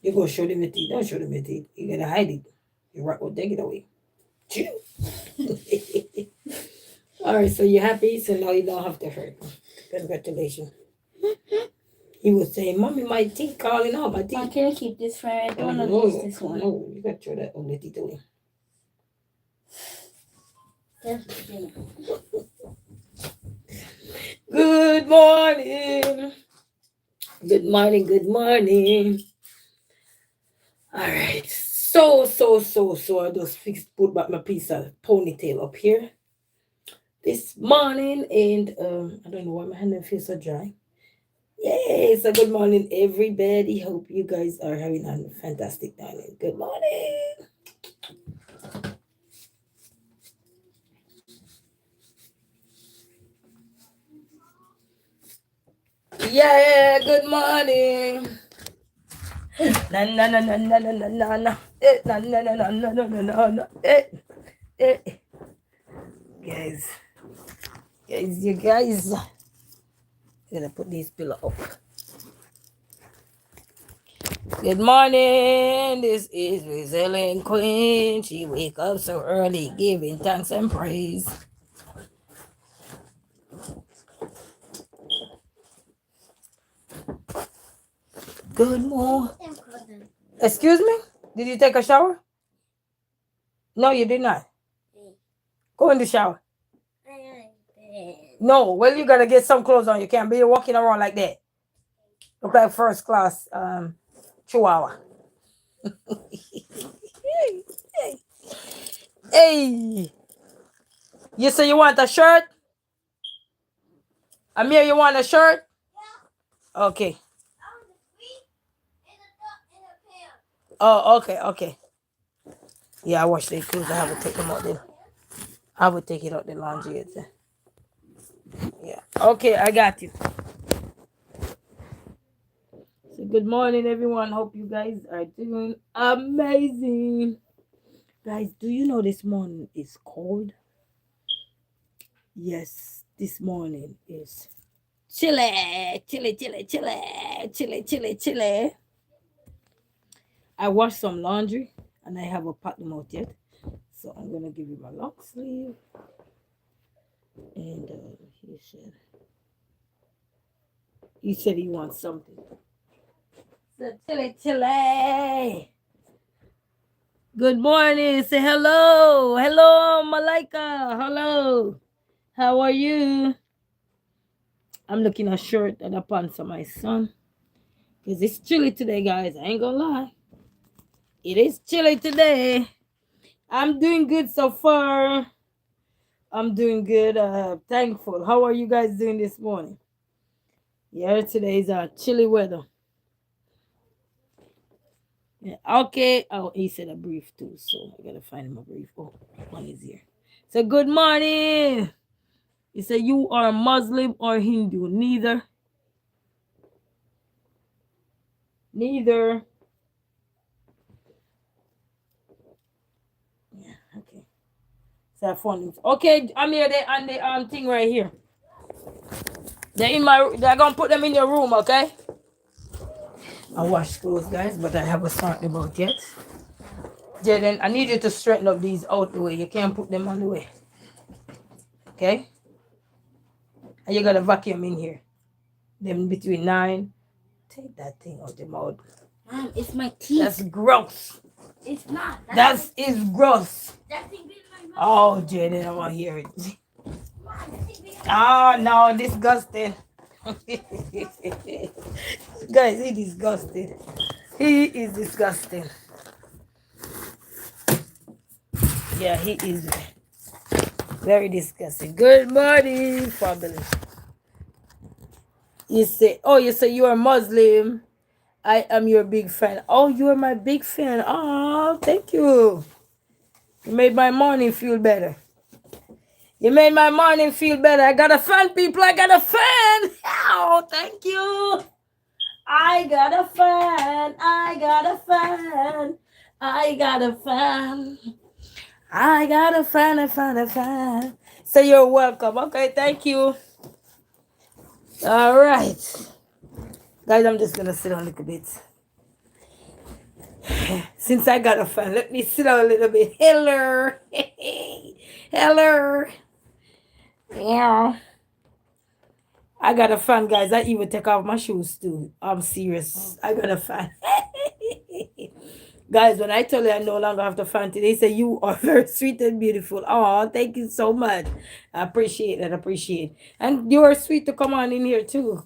You go show them your teeth. Don't show them your teeth. You gotta hide it. You right, well, take it away. All right, so you're happy, so now you don't have to hurt. Congratulations. He was saying, "Mommy, my teeth calling out. My teeth." Can you keep this for I don't want to use this one. No, you gotta throw that ugly teeth away. Good morning. Good morning. Good morning. All right. So. I just put back my piece of ponytail up here this morning, and I don't know why my hand feels so dry. Yay! So good morning, everybody. Hope you guys are having a fantastic morning. Good morning. Yeah, good morning. Na na na na na na na na na na na na na na na na na guys, you guys, I'm gonna put this pillow up. Good morning. This is Resilient Queen. She wake up so early, giving thanks and praise. Good morning. Excuse me? Did you take a shower? No, you did not. Go in the shower. No, well, you gotta get some clothes on. You can't be walking around like that. Look like first class chihuahua. Hey, you say you want a shirt? Amir, you want a shirt? Yeah. Okay. Oh, okay. Yeah, I wash their clothes. I have to take them out there. I would take it out the laundry. Yeah. Okay, I got you. So good morning, everyone. Hope you guys are doing amazing. Guys, do you know this morning is cold? Yes, this morning is chilly. I washed some laundry and I haven't packed them out yet. So I'm going to give you my long sleeve. And he said he wants something. So chilly. Good morning. Say hello. Hello, Malaika. Hello. How are you? I'm looking at a shirt and a pants for my son. Because it's chilly today, guys. I ain't gonna lie. It is chilly today. I'm doing good so far. I'm doing good. Thankful. How are you guys doing this morning? Yeah, today is chilly weather. Yeah, okay. Oh, he said a brief too, so I gotta find him a brief. Oh, one is here. So good morning. He said you are Muslim or Hindu? Neither. Yeah, okay. So I found him. Okay, I'm here on the thing right here. They're gonna put them in your room, okay? I wash clothes, guys, but I haven't started them out yet. Jaden, I need you to straighten up these out the way. You can't put them on the way. Okay? And you gotta vacuum in here. Them between 9. Take that thing out the mouth. Mom, it's my teeth. That's gross. It's not. That is gross. Oh, Jaden, I want to hear it. Oh, no, disgusting. Guys, he disgusting. He is disgusting. Yeah, he is very disgusting. Good morning, family. You say you are Muslim. I am your big fan. Oh, you are my big fan. Oh, thank you. You made my morning feel better. I got a fan, people. I got a fan. Oh, thank you. I got a fan. I got a fan. A fan. So you're welcome. Okay, thank you. All right. Guys, I'm just gonna sit down a little bit. Since I got a fan, let me sit down a little bit. Hello. Hello. Yeah. I got a fan, guys. I even take off my shoes too. I'm serious. I got a fan. Guys, when I tell you I no longer have the fan today, say you are very sweet and beautiful. Oh, thank you so much. I appreciate that. Appreciate. And you are sweet to come on in here too.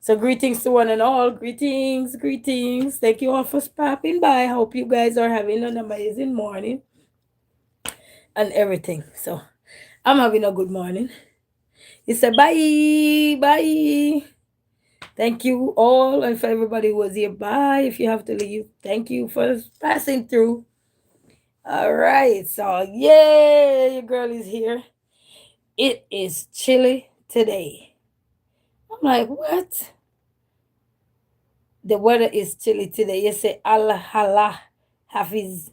So greetings to one and all. Greetings, greetings. Thank you all for stopping by. Hope you guys are having an amazing morning and everything. So I'm having a good morning. It's a bye, bye. Thank you all, and for everybody who was here. Bye. If you have to leave, thank you for passing through. All right. So yeah, your girl is here. It is chilly today. I'm like, what? The weather is chilly today. You say Allah Hafiz.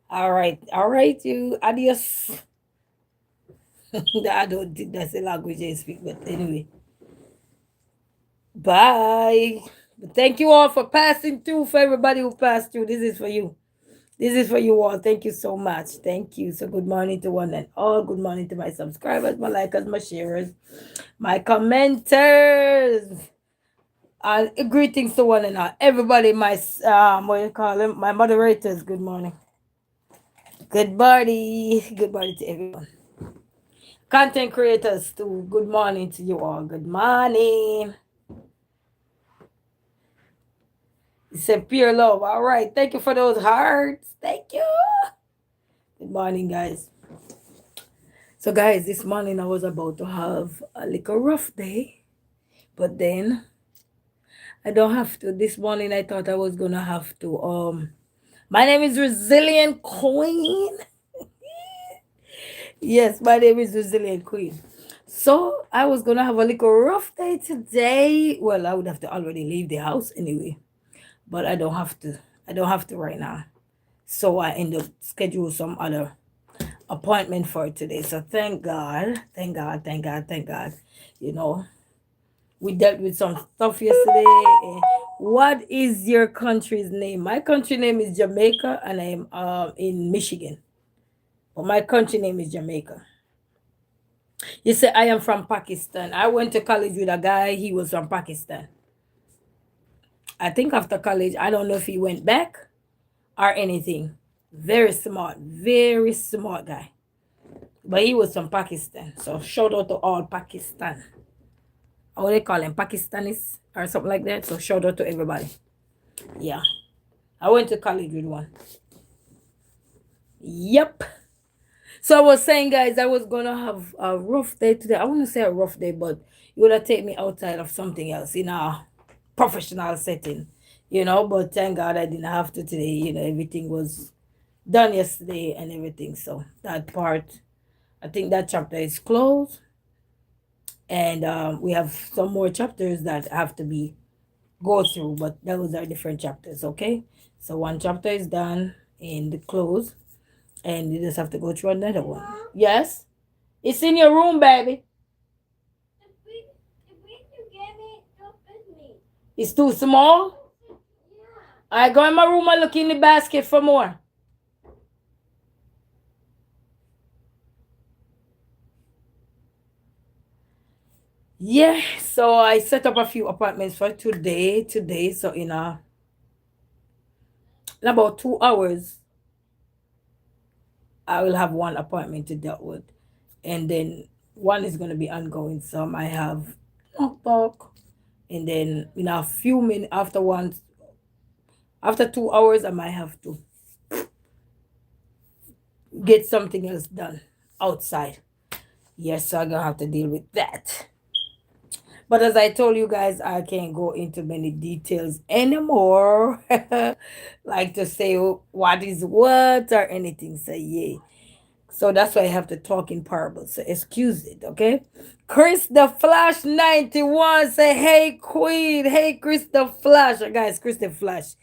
All right, you adios. I don't think that's the language I speak, but anyway. Bye. Thank you all for passing through. For everybody who passed through, this is for you. This is for you all. Thank you so much. Thank you. So good morning to one and all. Good morning to my subscribers, my likers, my sharers, my commenters. Greetings to one and all. Everybody, my what do you call them? My moderators. Good morning. Good morning. Good morning to everyone. Content creators too. Good morning to you all. Good morning. It's a pure love. All right. Thank you for those hearts. Thank you. Good morning, guys. So, guys, this morning I was about to have a little rough day, but then I don't have to. This morning I thought I was gonna have to. My name is Resilient Queen. Yes, my name is Resilient Queen. So I was gonna have a little rough day today. Well, I would have to already leave the house anyway, but I don't have to. I don't have to right now. So I end up schedule some other appointment for today. So thank God, thank God, thank God, thank God. You know, we dealt with some stuff yesterday. What is your country's name? My country name is Jamaica, and I am in Michigan. But my country name is Jamaica. You say I am from Pakistan. I went to college with a guy. He was from Pakistan. I think after college, I don't know if he went back or anything. Very smart guy. But he was from Pakistan. So shout out to all Pakistan. How they call them? Pakistanis or something like that. So shout out to everybody. Yeah. I went to college with one. Yep. So I was saying, guys, I was gonna have a rough day today. I want to say a rough day, but you would have taken me outside of something else in a professional setting, you know. But thank God I didn't have to today. You know, everything was done yesterday and everything. So that part, I think that chapter is closed, and we have some more chapters that have to be go through, but those are different chapters. Okay, so one chapter is done in the close, and you just have to go through another one. Yes, it's in your room, baby. It's too small. I go in my room and look in the basket for more. Yeah, so I set up a few appointments for today. So in about 2 hours, I will have one appointment to deal with, and then one is going to be ongoing. So I might have talk, and then in a few minutes after 2 hours, I might have to get something else done outside. Yes, so I'm gonna have to deal with that. But as I told you guys, I can't go into many details anymore. Like to say what is what or anything. So yeah. So that's why I have to talk in parables. So excuse it, okay? Chris the Flash 91 say, hey Queen, hey Chris the Flash. Guys, Chris the Flash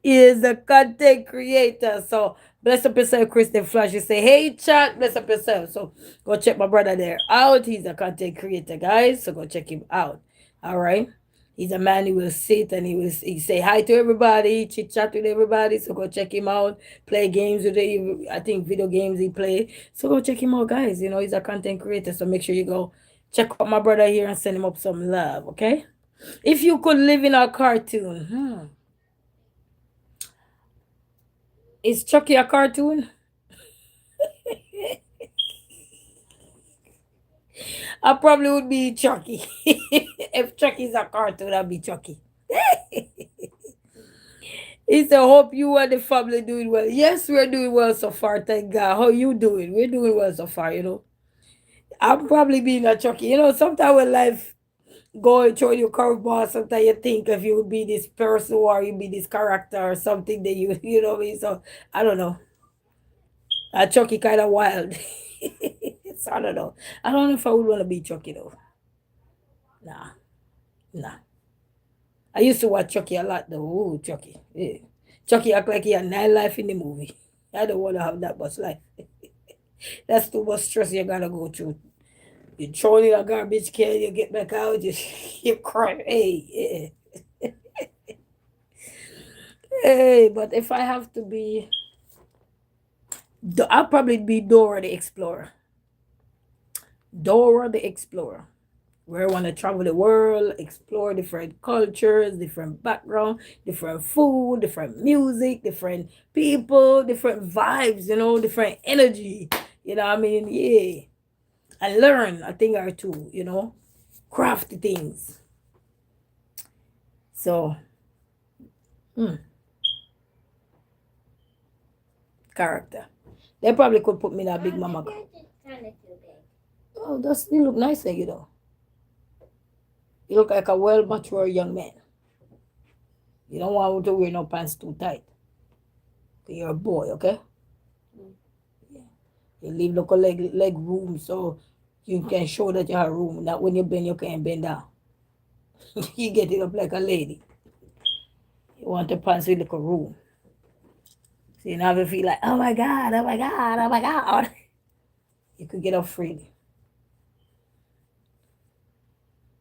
is a content creator. So bless up yourself, Chris the Flash. You say, hey chat, bless up yourself. So go check my brother there out. He's a content creator, guys. So go check him out. All right. He's a man who will sit and he say hi to everybody, chit chat with everybody. So go check him out. Play games with the I think video games he play. So go check him out, guys. You know he's a content creator. So make sure you go check out my brother here and send him up some love. Okay. If you could live in a cartoon, is Chucky a cartoon? I probably would be Chucky. If Chucky's a cartoon, I'd be Chucky. He said, hope you and the family doing well. Yes, we're doing well so far, thank God. How you doing? We're doing well so far, you know. I'm probably being a Chucky. You know, sometimes when life going through your curveball, sometimes you think if you would be this person or you be this character or something that you know what I mean? So I don't know. Chucky kind of wild. So I don't know. I don't know if I would want to be Chucky though. Nah, nah. I used to watch Chucky a lot though. Ooh, Chucky. Yeah. Chucky act like he had 9 life in the movie. I don't want to have that much life. That's too much stress you gotta go through. You throw in a garbage can, you get back out, you cry. Hey, yeah. Hey, but if I have to be, I'll probably be Dora the Explorer. Dora the Explorer. Where I want to travel the world, explore different cultures, different background, different food, different music, different people, different vibes, you know, different energy. You know what I mean? Yeah. And learn a thing or two, you know, crafty things. So, character. They probably could put me in a Big Mama. Oh, does he look nice, you know? You look like a well mature young man. You don't want to wear no pants too tight. You're a boy, okay? Yeah. You leave local leg room so you can show that you have room. Not when you bend, you can't bend down. You get it up like a lady. You want the pants with little room. So you never feel like, oh my God, oh my God, oh my God. You could get up freely.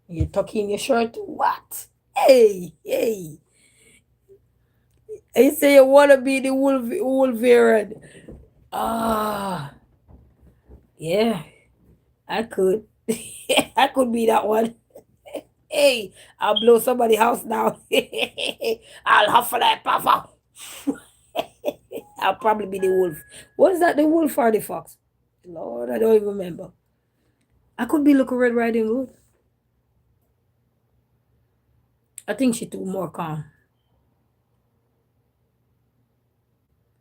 You tuck in your shirt. What? Hey, hey. You say you want to be the Wolverine. Ah, yeah, I could. I could be that one. Hey, I'll blow somebody's house down. I'll huff like puffer. I'll probably be the wolf. What is that, the wolf or the fox? Lord, I don't even remember. I could be Little Red Riding Hood. I think she too more calm.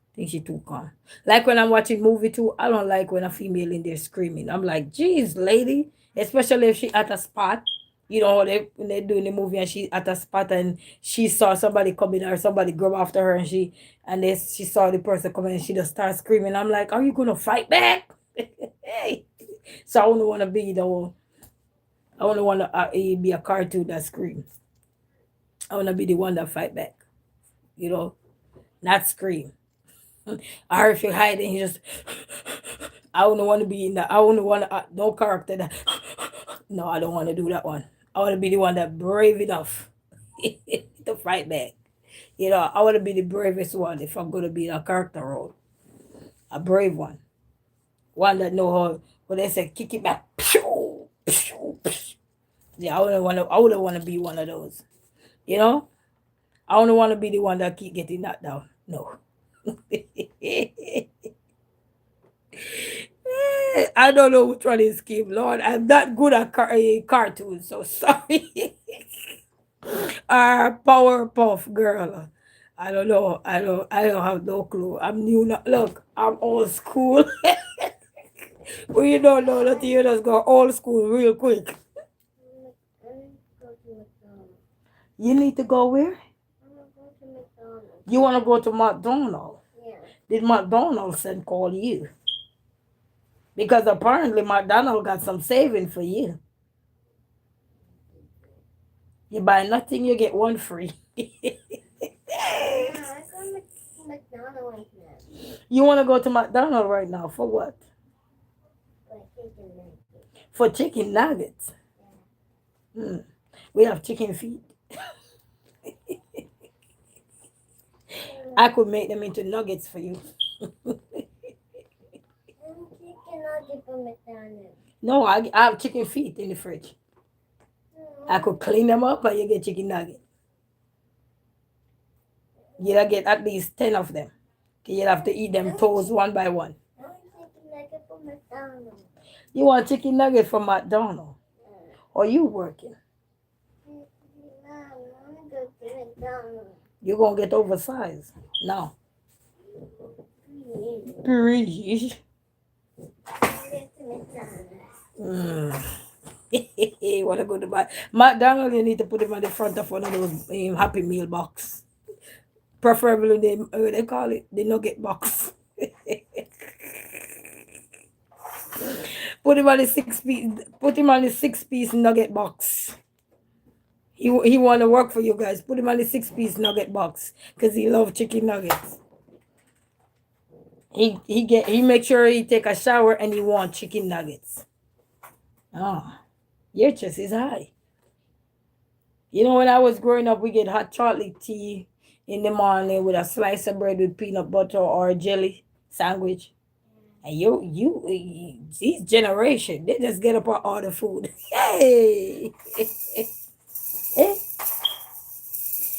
I think she too calm. Like when I'm watching movie too, I don't like when a female in there screaming. I'm like, geez, lady. Especially if she at a spot. You know, when they're doing the movie and she at a spot and she saw somebody coming or somebody grab after her and she saw the person coming and she just starts screaming. I'm like, are you gonna fight back? Hey. So I don't want to be I don't want to be a cartoon that screams. I want to be the one that fight back. You know, not scream. Or if you're hiding, you just. I don't want to be in that. I don't want to. No character that. No, I don't want to do that one. I want to be the one that brave enough to fight back. You know, I want to be the bravest one if I'm going to be in a character role. A brave one. One that know how, when they say kick it back. Yeah, I wouldn't want to be one of those. You know? I don't want to be the one that keep getting knocked down. No. I don't know which one is Kim, Lord. I'm not good at cartoons, so sorry. Powerpuff Girl. I don't know. I don't have no clue. I'm new now. Look, I'm old school. We don't know that you just go old school real quick. You need to go where? You want to go to McDonald's? Yeah. Did McDonald's send call you? Because apparently McDonald's got some saving for you. You buy nothing, you get one free. You want to go to McDonald's right now for what? For chicken nuggets. We have chicken feet. I could make them into nuggets for you. No, I have chicken feet in the fridge. I could clean them up and you get chicken nugget. You'll get at least 10 of them. You'll have to eat them toast one by one. You want chicken nugget from McDonald's? Or you working? You're going to get oversized. No. Please. Want to go to buy McDonald's? You need to put them on the front of one of those Happy Meal box. Preferably they call it the nugget box. Put him on the 6-piece. Put him on the 6-piece nugget box. He want to work for you guys. Put him on the 6-piece nugget box because he love chicken nuggets. He make sure he take a shower and he want chicken nuggets. Oh, your chest is high. You know, when I was growing up, we get hot chocolate tea in the morning with a slice of bread with peanut butter or jelly sandwich. And these generation, they just get up and order food. Hey,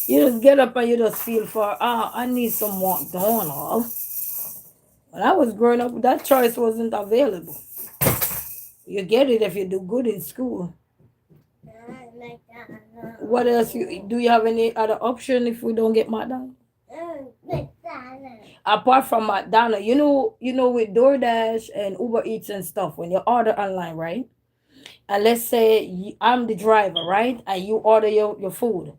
you just get up and you just feel for, I need some McDonald's. When I was growing up, that choice wasn't available. You get it if you do good in school. What else? Do you have any other option if we don't get McDonald's? Apart from McDonald's, you know with DoorDash and Uber Eats and stuff, when you order online, right? And let's say I'm the driver, right? And you order your food.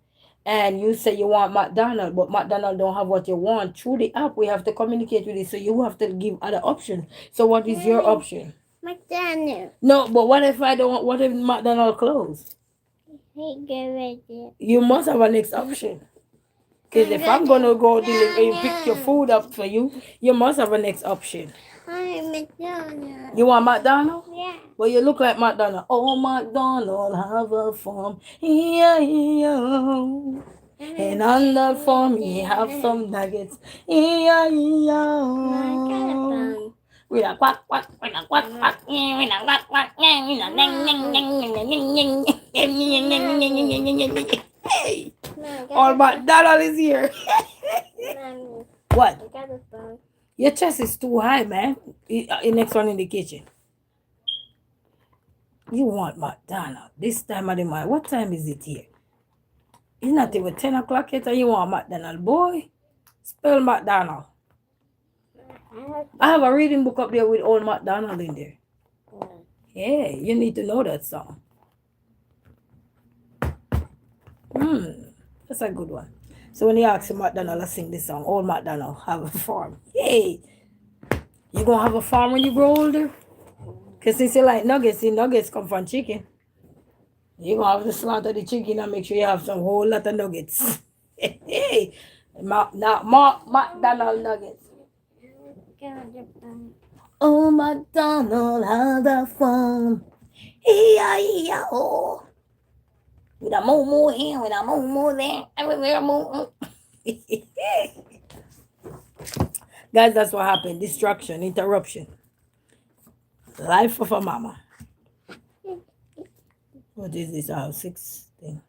And you say you want McDonald's, but McDonald's don't have what you want. Through the app, we have to communicate with it. So you have to give other options. So what is your option? McDonald's. No, but what if I don't? What if McDonald's closed? You must have a next option. Because if I'm going to go deliver and pick your food up for you, you must have a next option. McDonald's. You want McDonald's? Yeah. Well, you look like McDonald's. Oh, McDonald's have a farm. Yeah. And on that farm, he have some nuggets. Yeah. With a quack, quack, with a quack, quack, with a quack, quack, with a ding, ding, ding, ding. Hey, all McDonald's is here. What? Your chest is too high, man. The next one in the kitchen. You want McDonald's this time of the night. What time is it here? It's not even 10 o'clock yet and you want McDonald's. Boy, spell McDonald's. I have a reading book up there with old McDonald in there. Yeah, you need to know that song. That's a good one. So when you ask McDonald to sing this song, old McDonald have a farm. Hey, you gonna have a farm when you grow older? Because since you like nuggets, the nuggets come from chicken. You're gonna have to slaughter the chicken and make sure you have some whole lot of nuggets. Hey, McDonald nuggets. Oh, McDonald had a farm. E-I-E-I-O. With a moo here, with a moo there, everywhere moo. Guys, that's what happened. Distraction, interruption. Life of a mama. What is this? 6 thing.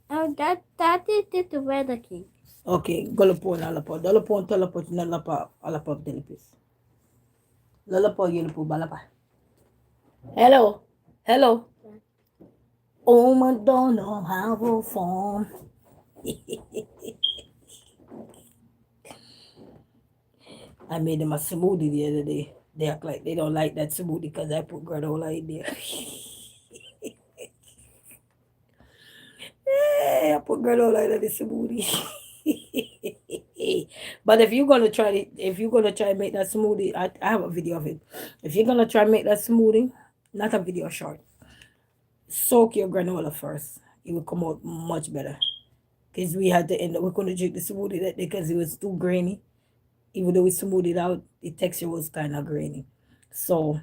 Oh, that is the weather king. Okay, golopon alapo. Dolopon tolopon nalapa alapo delipis. Lalapo yulupo balapa. Hello. Oh, McDonald have a farm. I made them a smoothie the other day. They act like they don't like that smoothie because I put granola in there. I put granola in the smoothie. But if you're gonna try and make that smoothie, I have a video of it. If you're gonna try and make that smoothie, not a video short, soak your granola first. It will come out much better. Because we couldn't drink the smoothie that day because it was too grainy. Even though we smoothed it out, the texture was kind of grainy. So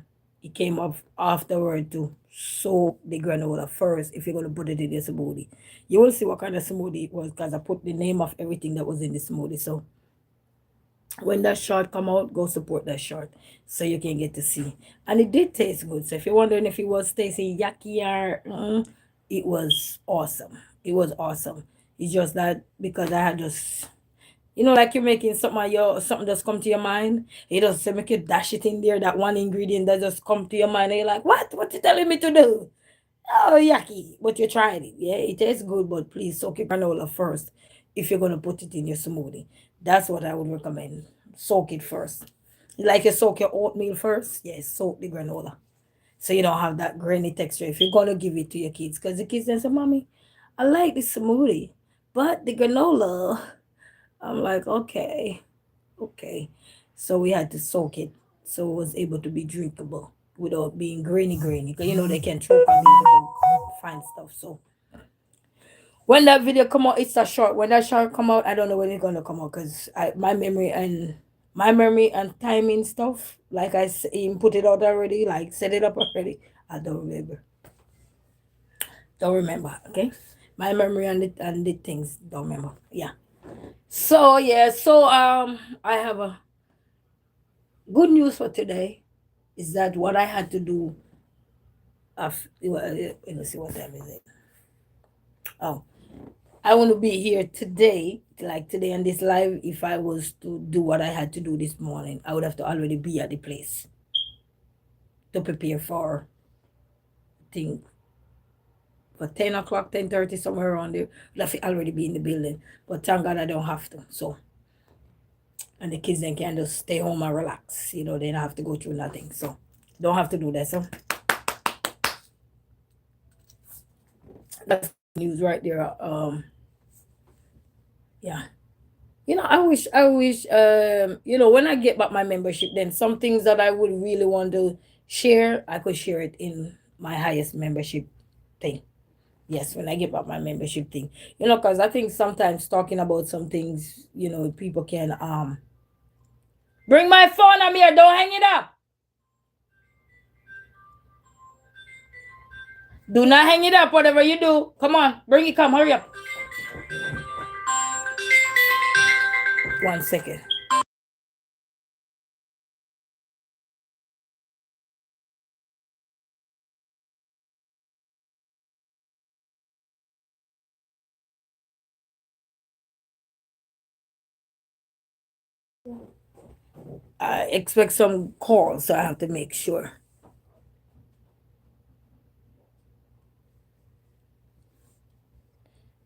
it came up afterward to soak the granola first if you're going to put it in the smoothie. You will see what kind of smoothie it was because I put the name of everything that was in the smoothie. So when that short come out, go support that short so you can get to see. And it did taste good. So if you're wondering if it was tasting yucky or it was awesome. It was awesome. It's just that because I had just, like you're making something just come to your mind. You just say make you dash it in there, that one ingredient that just come to your mind, and you're like, what you telling me to do? Oh, yucky. But you tried it. Yeah, it tastes good, but please soak your granola first if you're gonna put it in your smoothie. That's what I would recommend. Soak it first. Like you soak your oatmeal first, yes, soak the granola. So you don't have that grainy texture if you're gonna give it to your kids. Because the kids then say, Mommy, I like the smoothie, but the granola. I'm like, okay. So we had to soak it so it was able to be drinkable without being grainy. Because they can choke on these little fine stuff. So when that video come out, it's a short. When that short come out, I don't know when it's gonna come out because my memory and timing stuff, like put it out already, like set it up already. I don't remember. Don't remember. Okay, my memory and the things don't remember. Yeah. So yeah. So I have a good news for today. Is that what I had to do? Let's see what time is it. Oh, I want to be here today, like today on this live. If I was to do what I had to do this morning, I would have to already be at the place to prepare for, I think, for 10 o'clock, 10:30, somewhere around there. I'd have to already be in the building. But thank God I don't have to. So, and the kids then can just stay home and relax. They don't have to go through nothing. So, don't have to do that. So, that's news right there. Yeah. I wish, when I get back my membership, then some things that I would really want to share, I could share it in my highest membership thing. Yes, when I get back my membership thing. Because I think sometimes talking about some things, people can bring my phone. I'm here, don't hang it up. Do not hang it up, whatever you do. Come on, bring it, come, hurry up. 1 second. I expect some calls, so I have to make sure.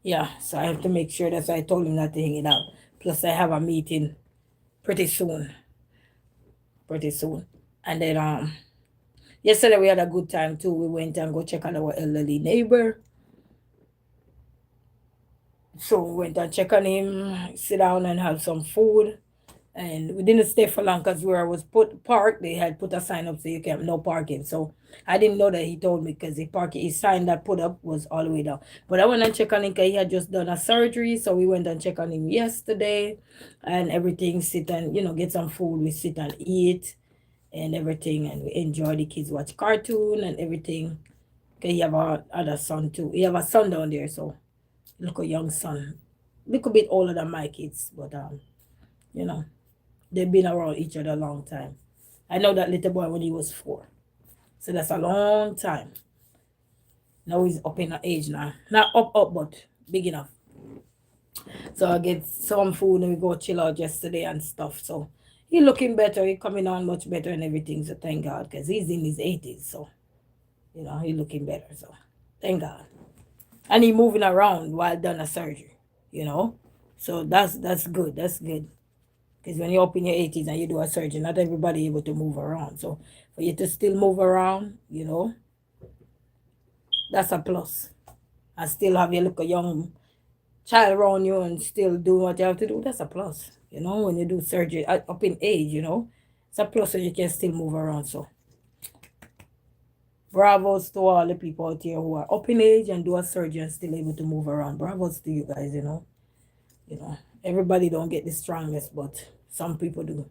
Yeah, so I have to make sure that I told him not to hang it out. Plus, I have a meeting pretty soon. And then yesterday we had a good time too. We went and go check on our elderly neighbor. So we went and check on him, sit down and have some food. And we didn't stay for long because where I was parked, they had put a sign up so you can no parking. So I didn't know that he told me because his sign that put up was all the way down. But I went and checked on him because he had just done a surgery. So we went and checked on him yesterday and everything, sit and, get some food. We sit and eat and everything. And we enjoy the kids watch cartoon and everything. Because he have other son too. He have a son down there. So look, a young son. Little bit older than my kids. But, they've been around each other a long time. I know that little boy when he was 4. So that's a long time. Now he's up in age now. Not up, but big enough. So I get some food and we go chill out yesterday and stuff. So he looking better. He coming on much better and everything. So thank God. Because he's in his 80s. So, he looking better. So thank God. And he moving around while done a surgery. So that's good. That's good. Because when you're up in your 80s and you do a surgery, not everybody able to move around. So for you to still move around, that's a plus. And still have your little young child around you and still do what you have to do, that's a plus. When you do surgery up in age, it's a plus so you can still move around. So bravos to all the people out here who are up in age and do a surgery and still able to move around. Bravos to you guys, everybody don't get the strongest, but some people do.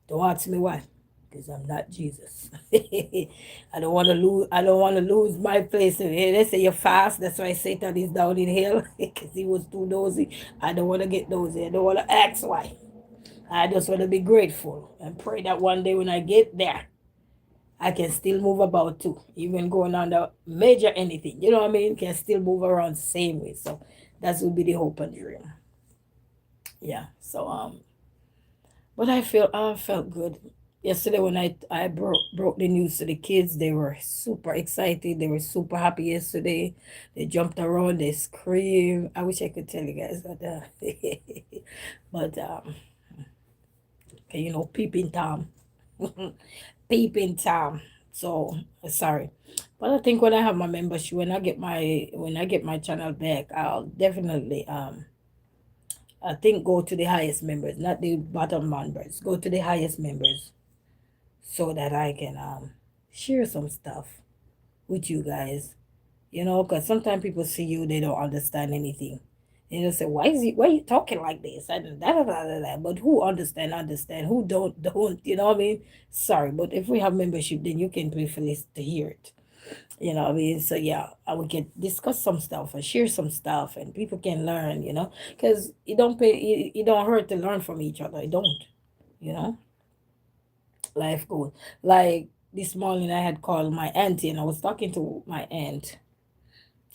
Don't ask me why. because I'm not Jesus. I don't want to lose. I don't want to lose my place. They say you fast. That's why Satan is down in hell because he was too nosy. I don't want to get nosy. I don't want to ask why. I just want to be grateful and pray that one day when I get there, I can still move about too, even going under major anything. You know what I mean? Can still move around same way. So that would be the hope and dream. Yeah. So but I felt good yesterday when I broke the news to the kids. They were super excited. They were super happy yesterday. They jumped around. They screamed. I wish I could tell you guys, but but peeping tom, peeping tom. So sorry, but I think when I have my membership, when I get my channel back, I'll definitely I think go to the highest members, not the bottom members. Go to the highest members so that I can share some stuff with you guys. Because sometimes people see you, they don't understand anything. They just say, why are you talking like this? And da da da da da. But who understand. Who don't. You know what I mean? Sorry, but if we have membership, then you can pay for this to hear it. You know what I mean? So yeah, we can discuss some stuff and share some stuff, and people can learn. Because it don't hurt to learn from each other. It don't. You know, life goes like this morning. I had called my auntie, and I was talking to my aunt,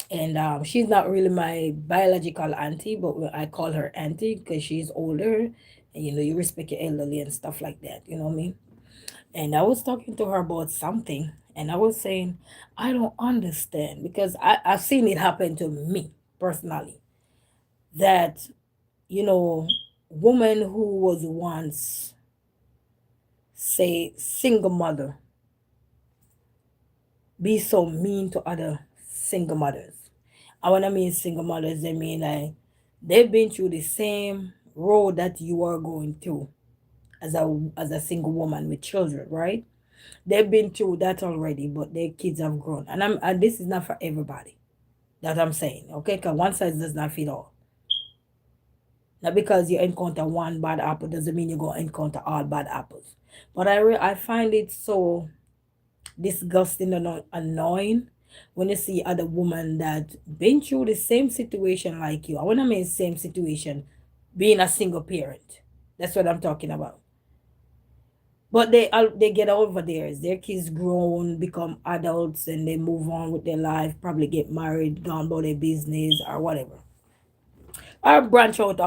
and she's not really my biological auntie, but I call her auntie because she's older, and you respect your elderly and stuff like that. You know what I mean? And I was talking to her about something, and I was saying, I don't understand because I've seen it happen to me personally. That, you know, woman who was once, say, single mother, be so mean to other single mothers. And when I mean single mothers, I mean like they've been through the same road that you are going through as a single woman with children, right? They've been through that already, but their kids have grown. And this is not for everybody that I'm saying, okay? Because one size does not fit all. Not because you encounter one bad apple doesn't mean you're going to encounter all bad apples. But I find it so disgusting and annoying when you see other women that been through the same situation like you. I want to mean same situation, being a single parent. That's what I'm talking about. But they get over theirs. Their kids grown, become adults, and they move on with their life. Probably get married, gone about their business or whatever, or branch out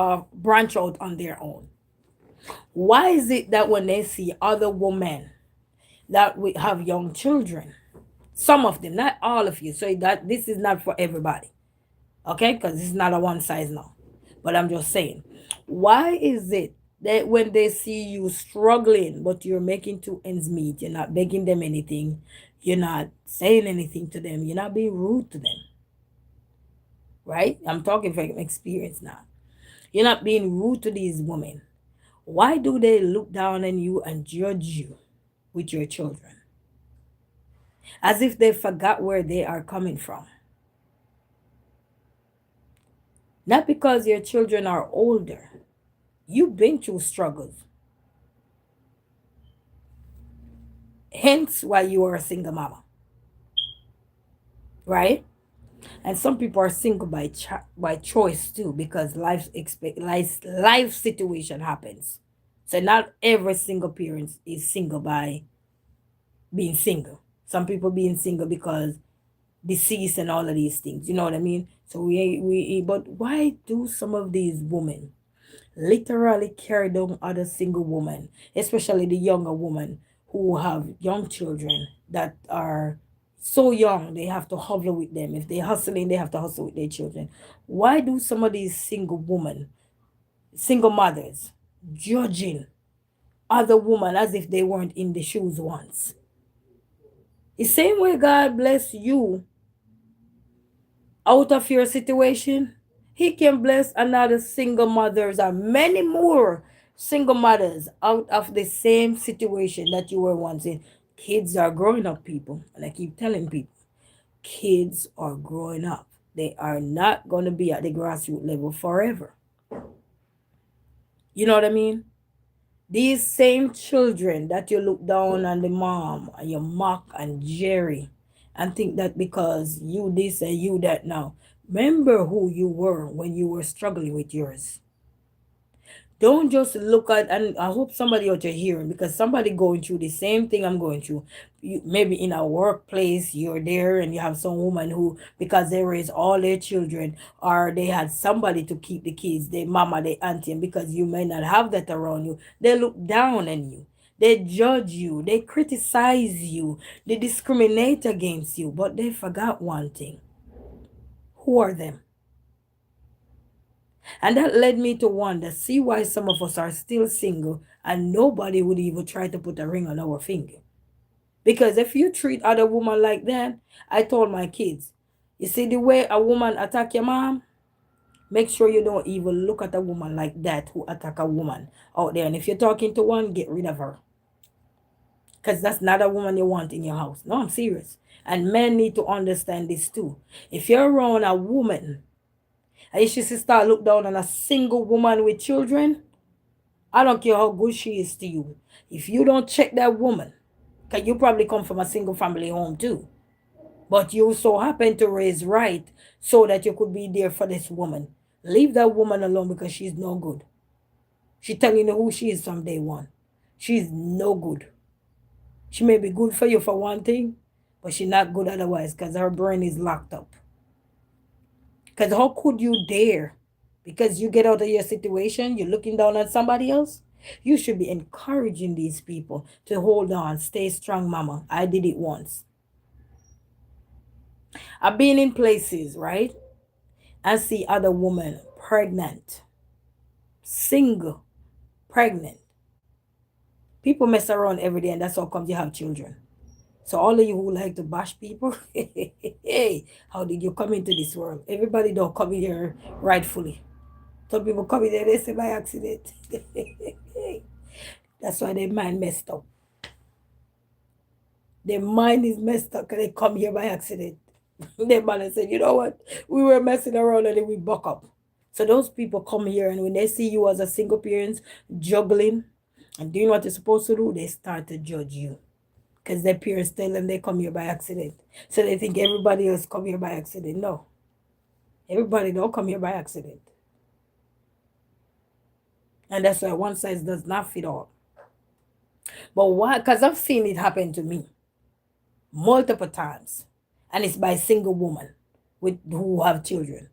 on their own. Why is it that when they see other women that we have young children, some of them, not all of you, so that this is not for everybody, okay? Because this is not a one size now. But I'm just saying, why is it that when they see you struggling, but you're making two ends meet, you're not begging them anything, you're not saying anything to them, you're not being rude to them, right? I'm talking from experience now. You're not being rude to these women. Why do they look down on you and judge you with your children? As if they forgot where they are coming from. Not because your children are older. You've been through struggles. Hence why you are a single mama. Right? And some people are single by choice too, because life situation happens. So not every single parent is single by being single. Some people being single because deceased and all of these things. You know what I mean? So but why do some of these women literally carry down other single women, especially the younger women who have young children that are so young they have to hustle with them. If they're hustling, they have to hustle with their children. Why do some of these single mothers, judging other women as if they weren't in the shoes once? The same way God bless you out of your situation, He can bless another single mothers and many more single mothers out of the same situation that you were once in. Kids are growing up, people. And I keep telling people, kids are growing up. They are not going to be at the grassroots level forever. You know what I mean? These same children that you look down on the mom and you mock and jerry and think that because you this and you that now. Remember who you were when you were struggling with yours. Don't just look at, and I hope somebody out there hearing, because somebody going through the same thing I'm going through. Maybe in a workplace, you're there and you have some woman who, because they raise all their children, or they had somebody to keep the kids, their mama, their auntie, and because you may not have that around you, they look down on you. They judge you, they criticize you, they discriminate against you, but they forgot one thing. Who are them? And that led me to wonder, see why some of us are still single and nobody would even try to put a ring on our finger. Because if you treat other woman like that, I told my kids, you see the way a woman attack your mom? Make sure you don't even look at a woman like that who attack a woman out there. And if you're talking to one, get rid of her. Because that's not a woman you want in your house. No, I'm serious. And men need to understand this too. If you're around a woman, and if she start look down on a single woman with children, I don't care how good she is to you. If you don't check that woman, because you probably come from a single family home too, but you so happen to raise right so that you could be there for this woman. Leave that woman alone because she's no good. She telling you who she is from day one. She's no good. She may be good for you for one thing, but she's not good otherwise because her brain is locked up. Because how could you dare? Because you get out of your situation, you're looking down at somebody else. You should be encouraging these people to hold on, stay strong, mama. I did it once. I've been in places, right? I see other women pregnant, single, pregnant. People mess around every day, and that's how come you have children. So all of you who like to bash people, hey, how did you come into this world? Everybody don't come in here rightfully. Some people come in there, they say by accident. That's why their mind messed up. Their mind is messed up because they come here by accident. Their man said, you know what? We were messing around and then we buck up. So those people come here and when they see you as a single parent juggling and doing what you're supposed to do, they start to judge you. Because their parents tell them they come here by accident. So they think everybody else come here by accident. No. Everybody don't come here by accident. And that's why one size does not fit all. But why? Because I've seen it happen to me multiple times. And it's by single women who have children.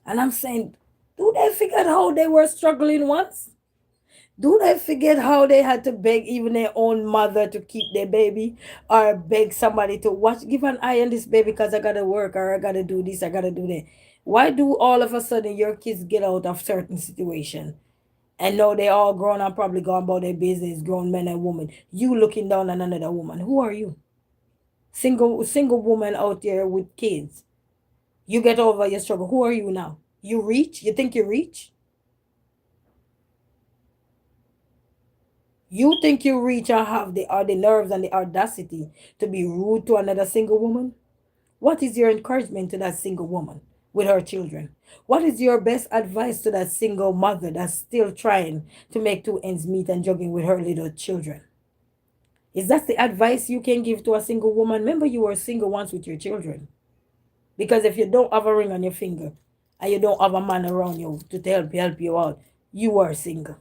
And I'm saying, do they forget how they were struggling once? Do they forget how they had to beg even their own mother to keep their baby or beg somebody to watch, give an eye on this baby because I got to work or I got to do this, I got to do that. Why do all of a sudden your kids get out of certain situation and now they all grown and probably gone about their business, grown men and women? You looking down on another woman. Who are you? Single woman out there with kids. You get over your struggle. Who are you now? You reach? You think you reach? You think you reach and have the nerves and the audacity to be rude to another single woman? What is your encouragement to that single woman with her children? What is your best advice to that single mother that's still trying to make two ends meet and juggling with her little children? Is that the advice you can give to a single woman? Remember, you were single once with your children. Because if you don't have a ring on your finger and you don't have a man around you to help you out, you are single.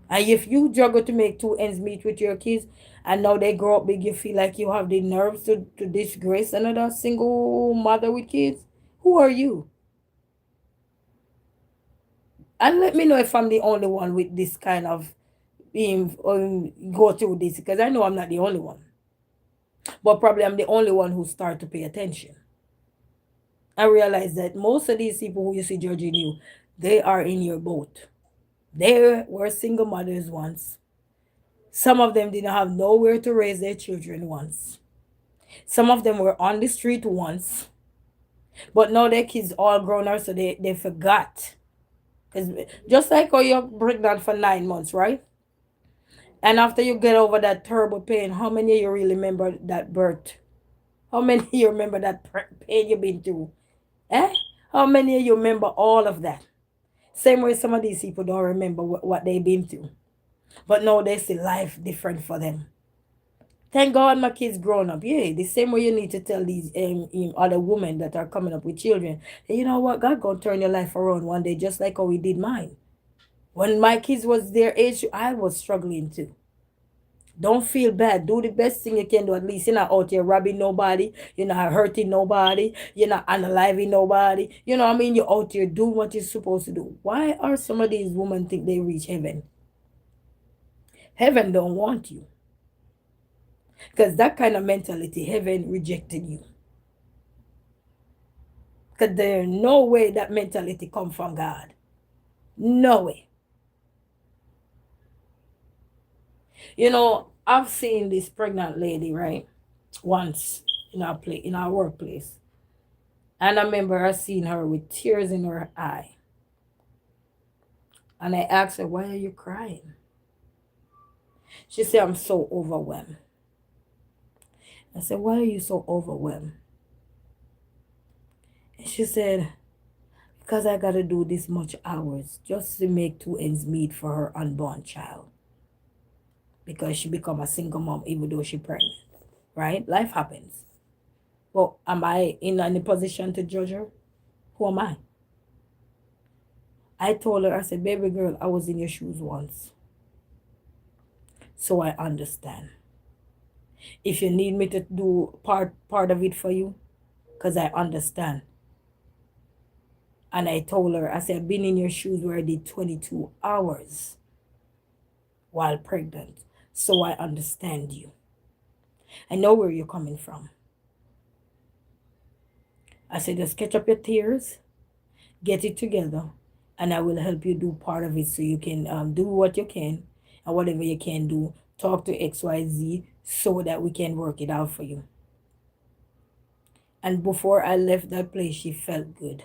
And if you juggle to make two ends meet with your kids and now they grow up big, you feel like you have the nerves to disgrace another single mother with kids, who are you? And let me know if I'm the only one with this kind of being go through this, because I know I'm not the only one. But probably I'm the only one who start to pay attention. I realize that most of these people who you see judging you, they are in your boat. They were single mothers once. Some of them didn't have nowhere to raise their children once. Some of them were on the street once. But now their kids all grown up, so they forgot. Because just like how you're pregnant for 9 months, right? And after you get over that terrible pain, how many of you really remember that birth? How many of you remember that pain you've been through? Eh? How many of you remember all of that? Same way some of these people don't remember what they've been through. But now they see life different for them. Thank God my kids grown up. Yeah, the same way you need to tell these other women that are coming up with children, hey, you know what, God gonna turn your life around one day, just like how He did mine. When my kids was their age, I was struggling too. Don't feel bad. Do the best thing you can do. At least you're not out here robbing nobody. You're not hurting nobody. You're not unaliving nobody. You know what I mean? You're out here doing what you're supposed to do. Why are some of these women think they reach heaven? Heaven don't want you. Because that kind of mentality, heaven rejected you. Because there's no way that mentality come from God. No way. You know, I've seen this pregnant lady, right? Once in our workplace. And I remember I seen her with tears in her eye. And I asked her, why are you crying? She said, I'm so overwhelmed. I said, why are you so overwhelmed? And she said, because I got to do this much hours just to make 2 ends meet for her unborn child. Because she become a single mom even though she's pregnant. Right? Life happens. Well, am I in any position to judge her? Who am I? I told her, I said, baby girl, I was in your shoes once. So I understand. If you need me to do part of it for you, because I understand. And I told her, I said, I've been in your shoes where I did 22 hours while pregnant. So I understand you. I know where you're coming from. I said, just catch up your tears, get it together, and I will help you do part of it so you can do what you can, and whatever you can do, talk to XYZ so that we can work it out for you. And before I left that place, she felt good.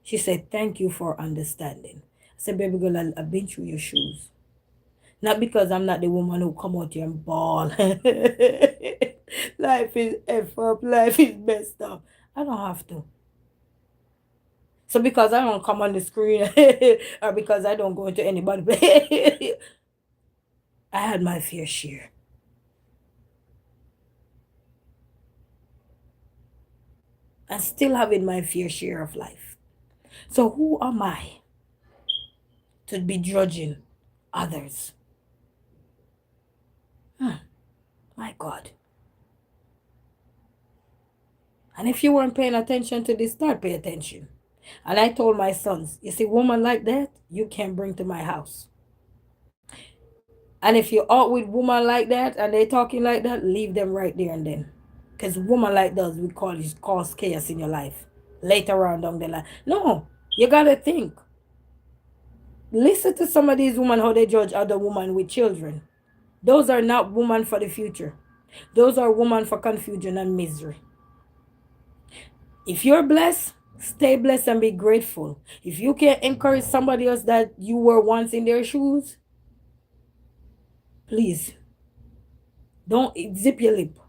She said, thank you for understanding. I said, baby girl, I've been through your shoes. Not because I'm not the woman who come out here and bawl. Life is F up. Life is messed up. I don't have to. So because I don't come on the screen or because I don't go into anybody, I had my fair share. I'm still having my fair share of life. So who am I to be judging others? My God. And if you weren't paying attention to this, start pay attention. And I told my sons, you see, woman like that, you can't bring to my house. And if you're out with woman like that and they talking like that, leave them right there and then. Because woman like those we cause chaos in your life. Later on down the line. No, you gotta think. Listen to some of these women how they judge other women with children. Those are not women for the future. Those are women for confusion and misery. If you're blessed, stay blessed and be grateful. If you can encourage somebody else that you were once in their shoes, please don't zip your lip.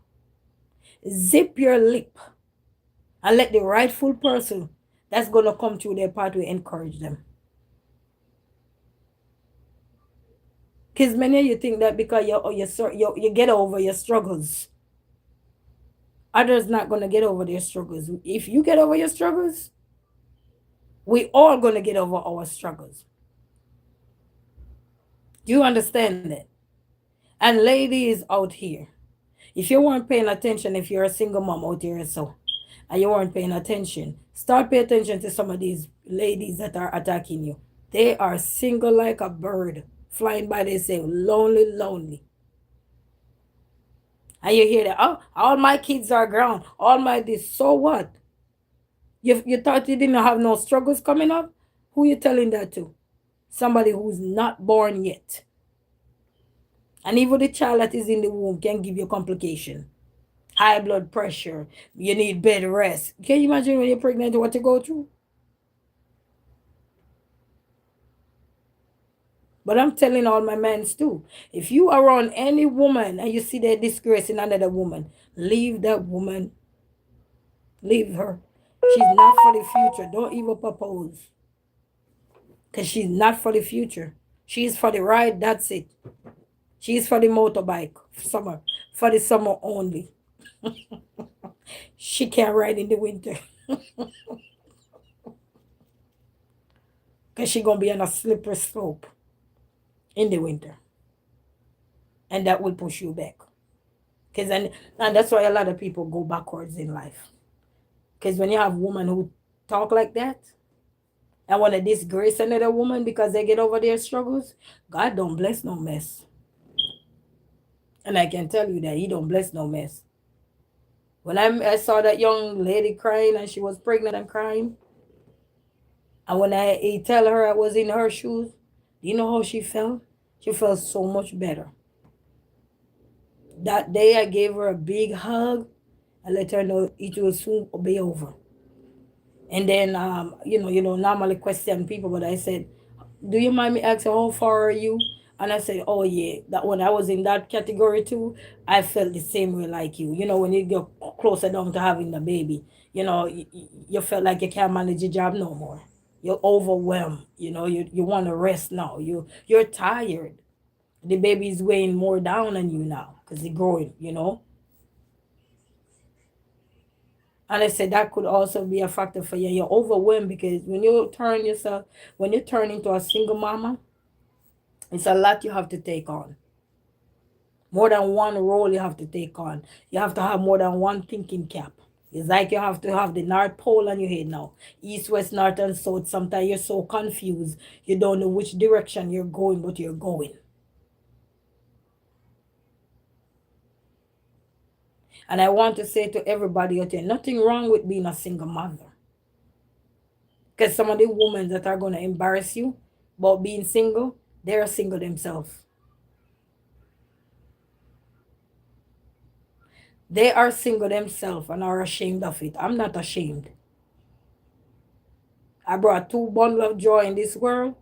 Zip your lip and let the rightful person that's going to come through their pathway encourage them. Because many of you think that because you get over your struggles, others not going to get over their struggles. If you get over your struggles, we all going to get over our struggles. Do you understand that? And ladies out here, if you weren't paying attention, if you're a single mom out here so, and you weren't paying attention, start paying attention to some of these ladies that are attacking you. They are single like a bird, flying by themselves, lonely, lonely. And you hear that, oh, all my kids are grown, all my this, so what? You thought you didn't have no struggles coming up? Who you telling that to? Somebody who's not born yet. And even the child that is in the womb can give you complication. High blood pressure. You need bed rest. Can you imagine when you're pregnant what you go through? But I'm telling all my men too. If you are around any woman and you see they're disgracing another woman, leave that woman. Leave her. She's not for the future. Don't even propose. Because she's not for the future. She's for the ride, that's it. She's for the motorbike, summer, for the summer only. She can't ride in the winter. Because she's going to be on a slippery slope in the winter. And that will push you back. And that's why a lot of people go backwards in life. Because when you have women who talk like that, and want to disgrace another woman because they get over their struggles, God don't bless no mess. And I can tell you that he don't bless no mess. When I saw that young lady crying and she was pregnant and crying, and when he tell her I was in her shoes, do you know how she felt? She felt so much better. That day I gave her a big hug and let her know it will soon be over. And then, normally question people, but I said, do you mind me asking how far are you? And I said, oh yeah, that when I was in that category too, I felt the same way like you. You know, when you get closer down to having the baby, you felt like you can't manage your job no more. You're overwhelmed. You want to rest now. You're tired. The baby is weighing more down on you now because it's growing. And I said that could also be a factor for you. You're overwhelmed because when you turn into a single mama, it's a lot you have to take on. More than one role you have to take on. You have to have more than one thinking cap. It's like you have to have the North Pole on your head now. East, West, North, and South. Sometimes you're so confused. You don't know which direction you're going, but you're going. And I want to say to everybody out there, nothing wrong with being a single mother. Because some of the women that are going to embarrass you about being single, they're single themselves. They are single themselves and are ashamed of it. I'm not ashamed. I brought 2 bundles of joy in this world.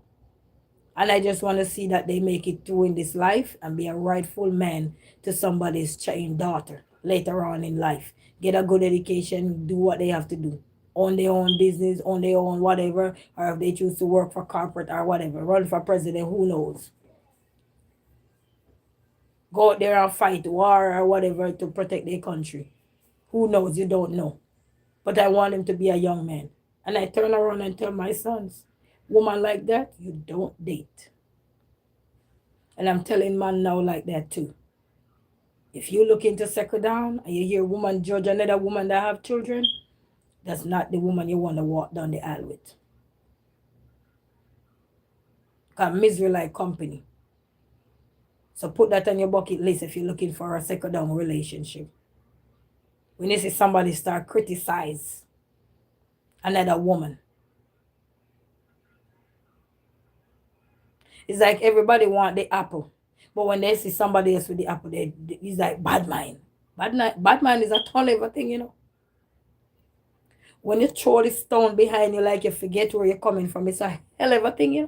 And I just want to see that they make it through in this life and be a rightful man to somebody's child daughter later on in life. Get a good education, do what they have to do. Own their own business, own their own whatever. Or if they choose to work for corporate or whatever. Run for president, who knows. Go out there and fight war or whatever to protect their country. Who knows? You don't know. But I want him to be a young man. And I turn around and tell my sons, woman like that, you don't date. And I'm telling man now like that too. If you look into settle down and you hear a woman judge another woman that have children, that's not the woman you want to walk down the aisle with. Because misery like company. So put that on your bucket list if you're looking for a settle down relationship. When you see somebody start criticize another woman, it's like everybody want the apple. But when they see somebody else with the apple, it's like bad mind. Bad mind is a ton of a thing, When you throw the stone behind you like you forget where you're coming from, it's a hell of a thing,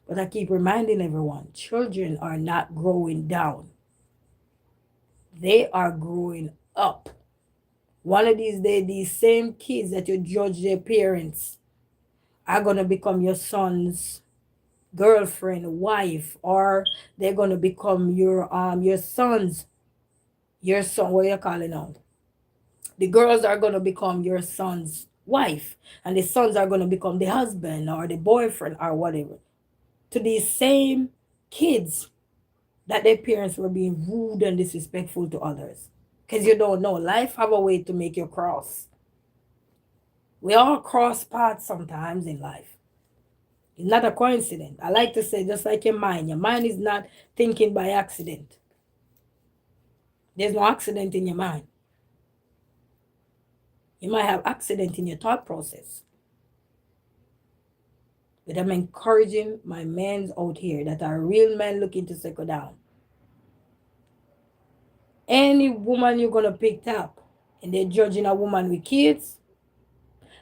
But I keep reminding everyone, children are not growing down. They are growing up. One of these days, these same kids that you judge their parents are going to become your son's girlfriend, wife, or they're going to become your son's, your son, what you call it now? The girls are going to become your son's wife, and the sons are going to become the husband or the boyfriend or whatever. To these same kids that their parents were being rude and disrespectful to others. Because you don't know, life have a way to make you cross. We all cross paths sometimes in life. It's not a coincidence. I like to say, just like your mind is not thinking by accident. There's no accident in your mind. You might have accident in your thought process. But I'm encouraging my men out here that are real men looking to settle down. Any woman you're going to pick up and they're judging a woman with kids,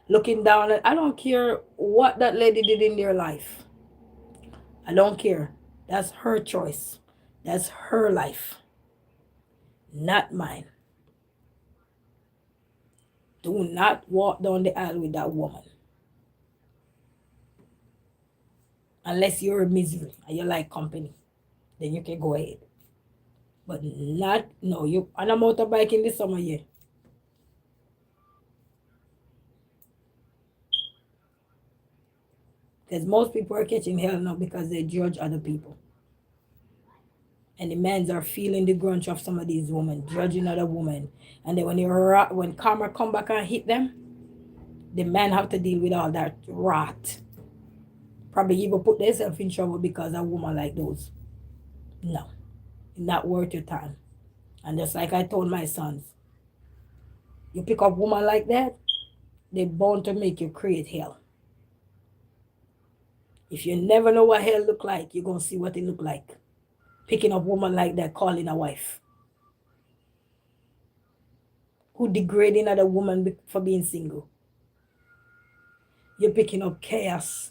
looking down at, I don't care what that lady did in their life. I don't care. That's her choice. That's her life. Not mine. Do not walk down the aisle with that woman. Unless you're a misery and you like company. Then you can go ahead. But not, no, you on a motorbike in the summer, yeah. Because most people are catching hell now because they judge other people. And the men are feeling the grunge of some of these women, judging other women. And then when karma come back and hit them, the men have to deal with all that rot. Probably even put themselves in trouble because of a woman like those. No, not worth your time. And just like I told my sons, you pick up woman like that, they're bound to make you create hell. If you never know what hell look like, you're going to see what it look like. Picking up woman like that, calling a wife. Who degrading other woman for being single. You're picking up chaos.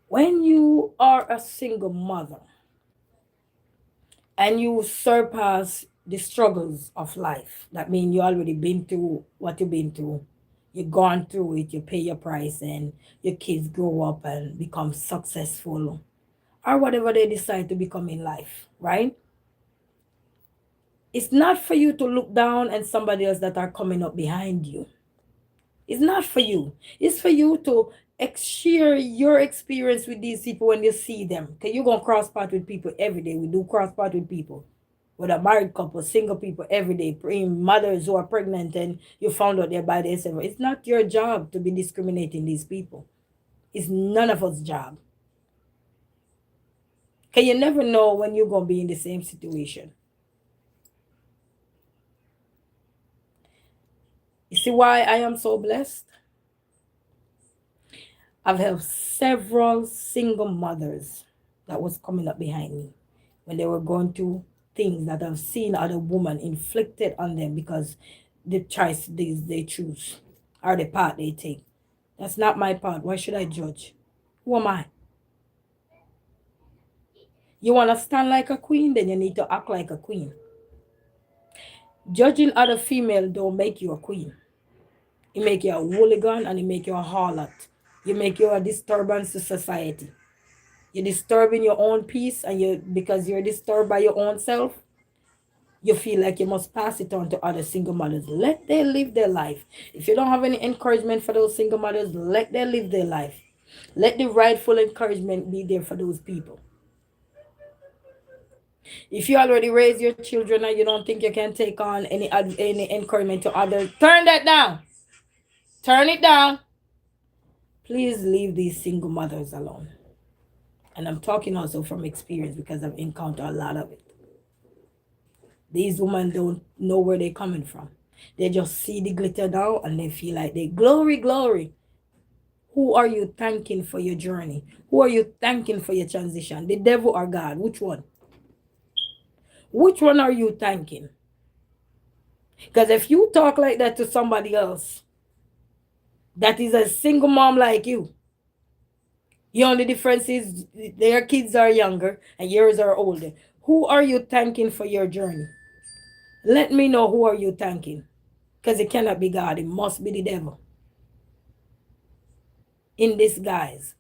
When you are a single mother and you surpass the struggles of life, that means you already been through what you've been through. You've gone through it, you pay your price, and your kids grow up and become successful or whatever they decide to become in life, right? It's not for you to look down at somebody else that are coming up behind you. It's not for you. It's for you to share your experience with these people when you see them. Because you're going to cross path with people every day. We do cross path with people. With a married couple, single people every day, mothers who are pregnant and you found out they're by themselves. It's not your job to be discriminating these people. It's none of us' job. Because you never know when you're going to be in the same situation. You see why I am so blessed? I've helped several single mothers that was coming up behind me when they were going through things that I've seen other women inflicted on them because the choice they choose or the path they take. That's not my part. Why should I judge? Who am I? You want to stand like a queen, then you need to act like a queen. Judging other female don't make you a queen. It make you a hooligan and it make you a harlot. You make you a disturbance to society. You're disturbing your own peace, and because you're disturbed by your own self, you feel like you must pass it on to other single mothers. Let them live their life. If you don't have any encouragement for those single mothers, let them live their life. Let the rightful encouragement be there for those people. If you already raise your children and you don't think you can take on any encouragement to others, turn that down. Turn it down. Please leave these single mothers alone. And I'm talking also from experience because I've encountered a lot of it. These women don't know where they're coming from. They just see the glitter now and they feel like they glory, glory. Who are you thanking for your journey? Who are you thanking for your transition? The devil or God? Which one? Which one are you thanking? Because if you talk like that to somebody else that is a single mom like you, the only difference is their kids are younger and yours are older. Who are you thanking for your journey? Let me know who are you thanking. Because it cannot be God. It must be the devil. In disguise.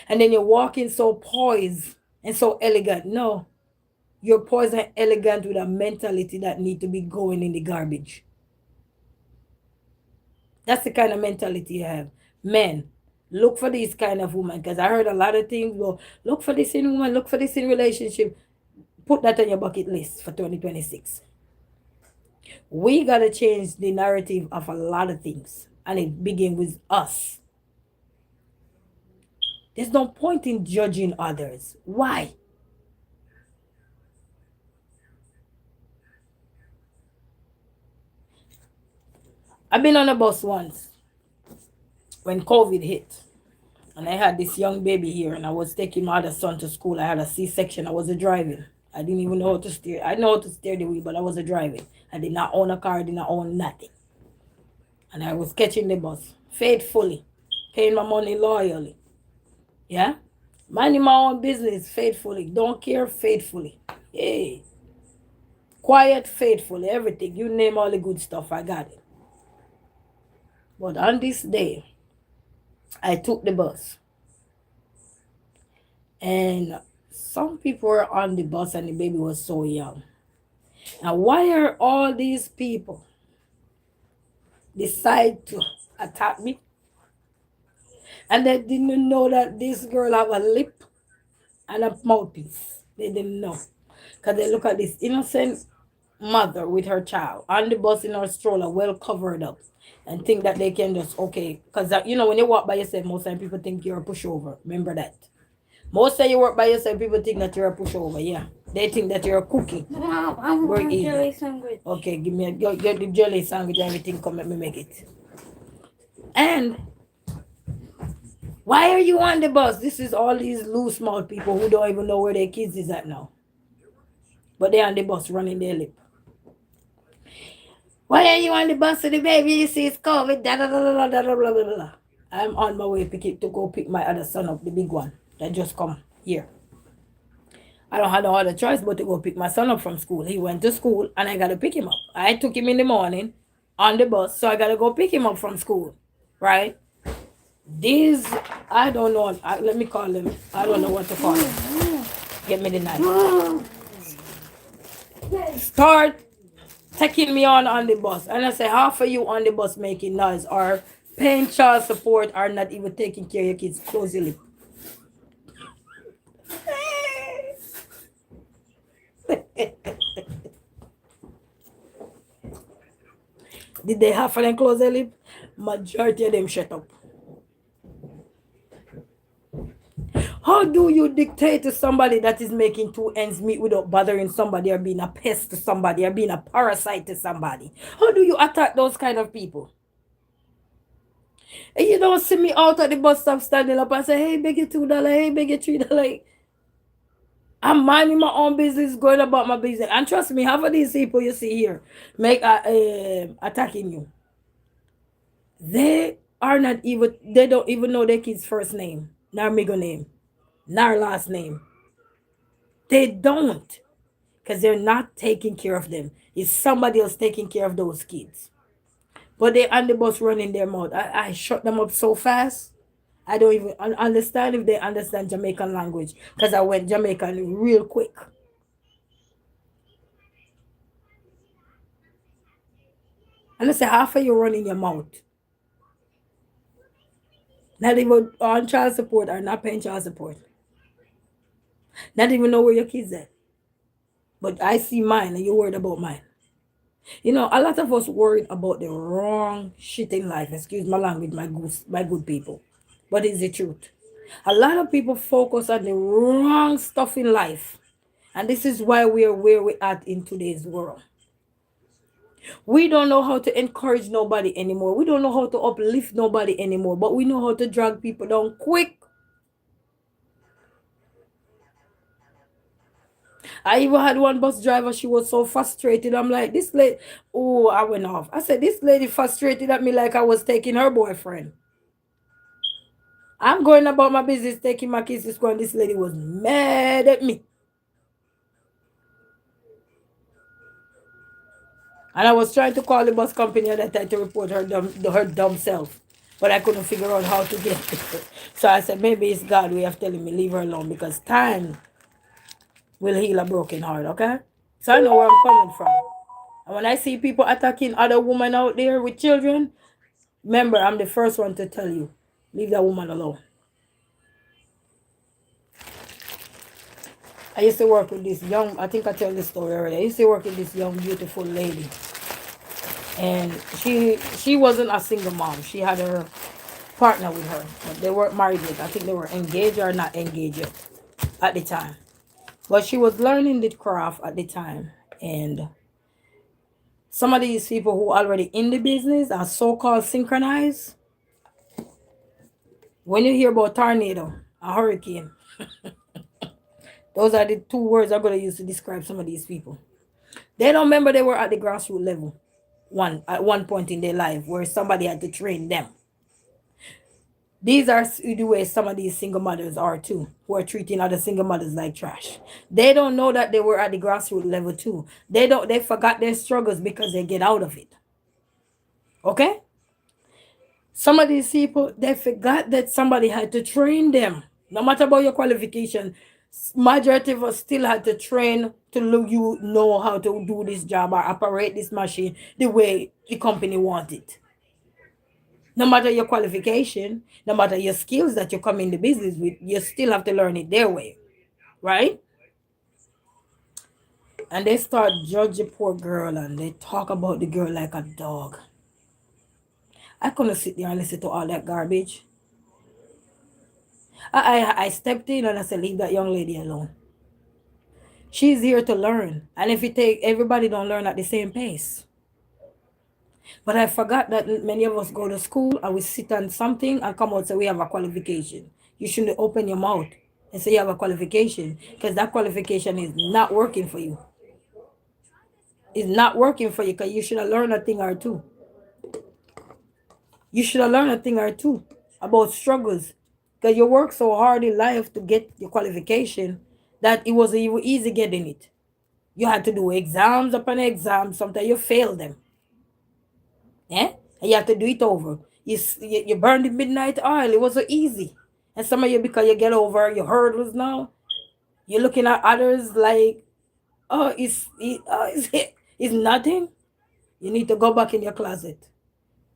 And then you're walking so poised and so elegant. No. You're poised and elegant with a mentality that need to be going in the garbage. That's the kind of mentality you have. Men, look for these kind of women. Because I heard a lot of things. Well, look for this in woman. Look for this in relationship. Put that on your bucket list for 2026. We got to change the narrative of a lot of things. And it begins with us. There's no point in judging others. Why? I've been on a bus once when COVID hit. And I had this young baby here and I was taking my other son to school. I had a C-section. I wasn't driving. I didn't even know how to steer. I know how to steer the wheel, but I wasn't driving. I did not own a car. I did not own nothing. And I was catching the bus faithfully. paying my money loyally. Yeah? Minding my own business faithfully. Don't care faithfully. Hey. Quiet faithfully. Everything. You name all the good stuff. I got it. But on this day, I took the bus. And some people were on the bus and the baby was so young. Now, why are all these people decide to attack me? And they didn't know that this girl have a lip and a mouthpiece. They didn't know. Because they look at this innocent mother with her child on the bus in her stroller, well covered up, and think that they can just, okay. Because, when you walk by yourself, most time people think you're a pushover. Remember that. Most time you work by yourself, people think that you're a pushover. Yeah. They think that you're a cookie. Mom, I want a jelly sandwich. Okay, give me get the jelly sandwich, everything, come let me make it. And why are you on the bus? This is all these loose mouth people who don't even know where their kids is at now. But they're on the bus running their lip. Why are you on the bus with the baby? You see it's COVID. Da, da, da, da, da, da, blah, blah, blah. I'm on my way to go pick my other son up, the big one that just come here. I don't have no other choice but to go pick my son up from school. He went to school and I got to pick him up. I took him in the morning on the bus, so I got to go pick him up from school. Right? These, I don't know. Let me call them. I don't know what to call them. Get me the knife. Start taking me on the bus. And I say, half of you on the bus making noise or paying child support or not even taking care of your kids. Close your lip. Did they half of them close their lip? Majority of them shut up. How do you dictate to somebody that is making two ends meet without bothering somebody or being a pest to somebody or being a parasite to somebody? How do you attack those kind of people? And you don't see me out at the bus stop standing up and say, hey, beg you $2, hey, beg you $3. I'm minding my own business, going about my business. And trust me, half of these people you see here make attacking you. They don't even know their kid's first name, nor middle name, nor last name. They don't. Because they're not taking care of them. It's somebody else taking care of those kids. But they on the bus running their mouth. I shut them up so fast. I don't even understand if they understand Jamaican language. Because I went Jamaican real quick. And I say, half of you running your mouth. Not even on child support or not paying child support. Not even know where your kids at. But I see mine and you're worried about mine. A lot of us worried about the wrong shit in life. Excuse my language, my good people. But it's the truth. A lot of people focus on the wrong stuff in life. And this is why we are where we're at in today's world. We don't know how to encourage nobody anymore. We don't know how to uplift nobody anymore. But we know how to drag people down quick. I even had one bus driver, she was so frustrated. I'm like, this lady, oh, I went off. I said, this lady frustrated at me like I was taking her boyfriend. I'm going about my business, taking my kids to school, and this lady was mad at me. And I was trying to call the bus company at that time to report her dumb self. But I couldn't figure out how to get it. So I said, maybe it's God way of telling me, leave her alone, because time will heal a broken heart, okay? So I know where I'm coming from. And when I see people attacking other women out there with children, remember, I'm the first one to tell you, leave that woman alone. I used to work with this young, I think I tell this story already. I used to work with this young, beautiful lady. And she wasn't a single mom. She had her partner with her. But they weren't married yet. I think they were engaged or not engaged yet at the time. But she was learning the craft at the time. And some of these people who are already in the business are so-called synchronized. When you hear about tornado, a hurricane, those are the two words I'm going to use to describe some of these people. They don't remember they were at the grassroots level at one point in their life where somebody had to train them. These are the way some of these single mothers are too, who are treating other single mothers like trash. They don't know that they were at the grassroots level too. They forgot their struggles because they get out of it. Okay? Some of these people, they forgot that somebody had to train them. No matter about your qualification, majority of us still had to train to you know how to do this job or operate this machine the way the company wants it. No matter your qualification, no matter your skills that you come in the business with, you still have to learn it their way, right? And they start judge the poor girl and they talk about the girl like a dog. I couldn't sit there and listen to all that garbage. I stepped in and I said, leave that young lady alone. She's here to learn. And if you take, everybody don't learn at the same pace. But I forgot that many of us go to school and we sit on something and come out and say we have a qualification. You shouldn't open your mouth and say you have a qualification because that qualification is not working for you. It's not working for you because you should have learned a thing or two. You should have learned a thing or two about struggles because you work so hard in life to get your qualification that it wasn't even easy getting it. You had to do exams upon exams. Sometimes you fail them. Yeah? And you have to do it over. You burn the midnight oil. It was so easy. And some of you, because you get over your hurdles now, you're looking at others like, oh, it's nothing. You need to go back in your closet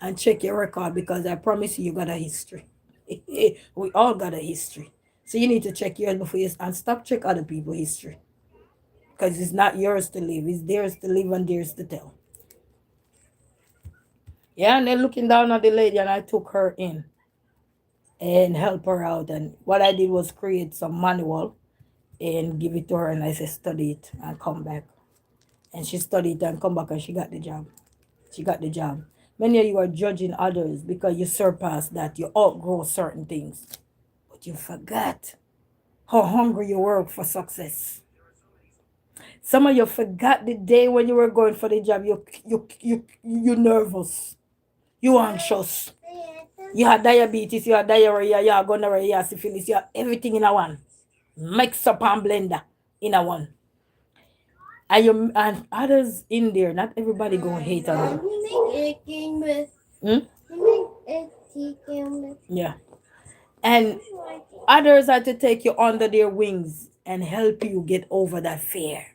and check your record because I promise you, you got a history. We all got a history. So you need to check yours before you and stop check other people's history. Because it's not yours to live. It's theirs to live and theirs to tell. Yeah, and then looking down at the lady and I took her in and help her out. And what I did was create some manual and give it to her and I said, study it and come back. And she studied and come back and she got the job. She got the job. Many of you are judging others because you surpass that. You outgrow certain things. But you forgot how hungry you were for success. Some of you forgot the day when you were going for the job. You nervous. You anxious. You had diabetes, you had diarrhea, you had gonorrhea, you had syphilis, you had everything in a one. Mix up and blender in a one. And others in there, not everybody gonna hate on you. Yeah. And others had to take you under their wings and help you get over that fear.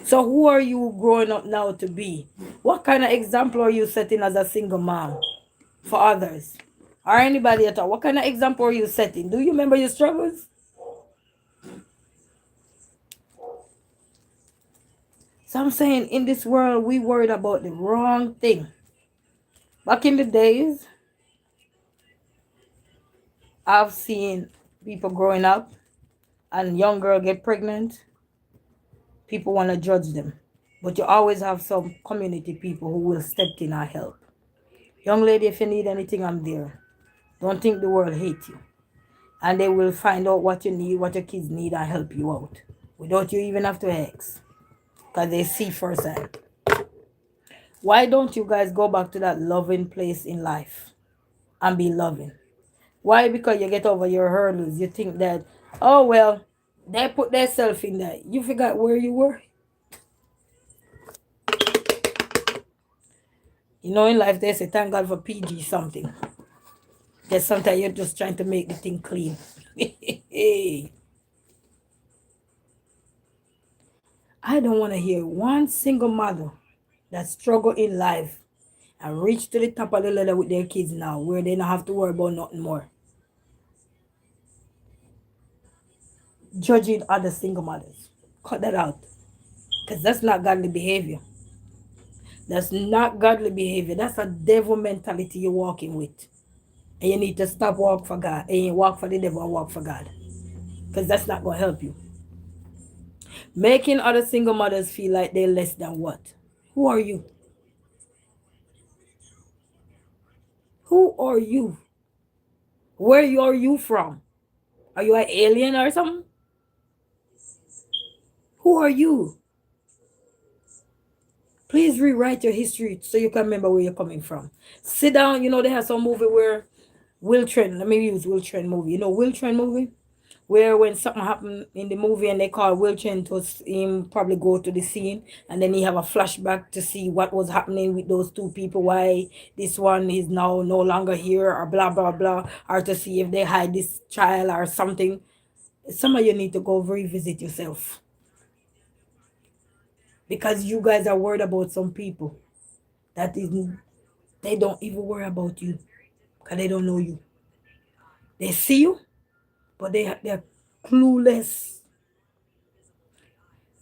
So who are you growing up now to be? What kind of example are you setting as a single mom for others? Or anybody at all? What kind of example are you setting? Do you remember your struggles? So I'm saying in this world, we worried about the wrong thing. Back in the days, I've seen people growing up and young girl get pregnant. People want to judge them. But you always have some community people who will step in and help. Young lady, if you need anything, I'm there. Don't think the world hates you. And they will find out what you need, what your kids need, and help you out. Without you even have to ask. Because they see firsthand. Why don't you guys go back to that loving place in life and be loving? Why? Because you get over your hurdles. You think that, oh, well, they put themselves in there. You forgot where you were. You know, in life, they say, thank God for PG something. That sometimes you're just trying to make the thing clean. I don't want to hear one single mother that struggle in life and reach to the top of the ladder with their kids now, where they don't have to worry about nothing more. Judging other single mothers. Cut that out. Because that's not godly behavior. That's not godly behavior. That's a devil mentality you're walking with. And you need to stop walk for God. And you walk for the devil and walk for God. Because that's not going to help you. Making other single mothers feel like they're less than what? Who are you? Who are you? Where are you from? Are you an alien or something? Who are you? Please rewrite your history so you can remember where you're coming from. Sit down. You know, they have some movie where Will Trent. Let me use Will Trent movie. You know Will Trent movie? Where when something happened in the movie and they call Will Trent to him probably go to the scene and then he have a flashback to see what was happening with those two people, why this one is now no longer here or blah blah blah, or to see if they hide this child or something. Some of you need to go revisit yourself because you guys are worried about some people that is they don't even worry about you because they don't know you. They see you, but they're clueless.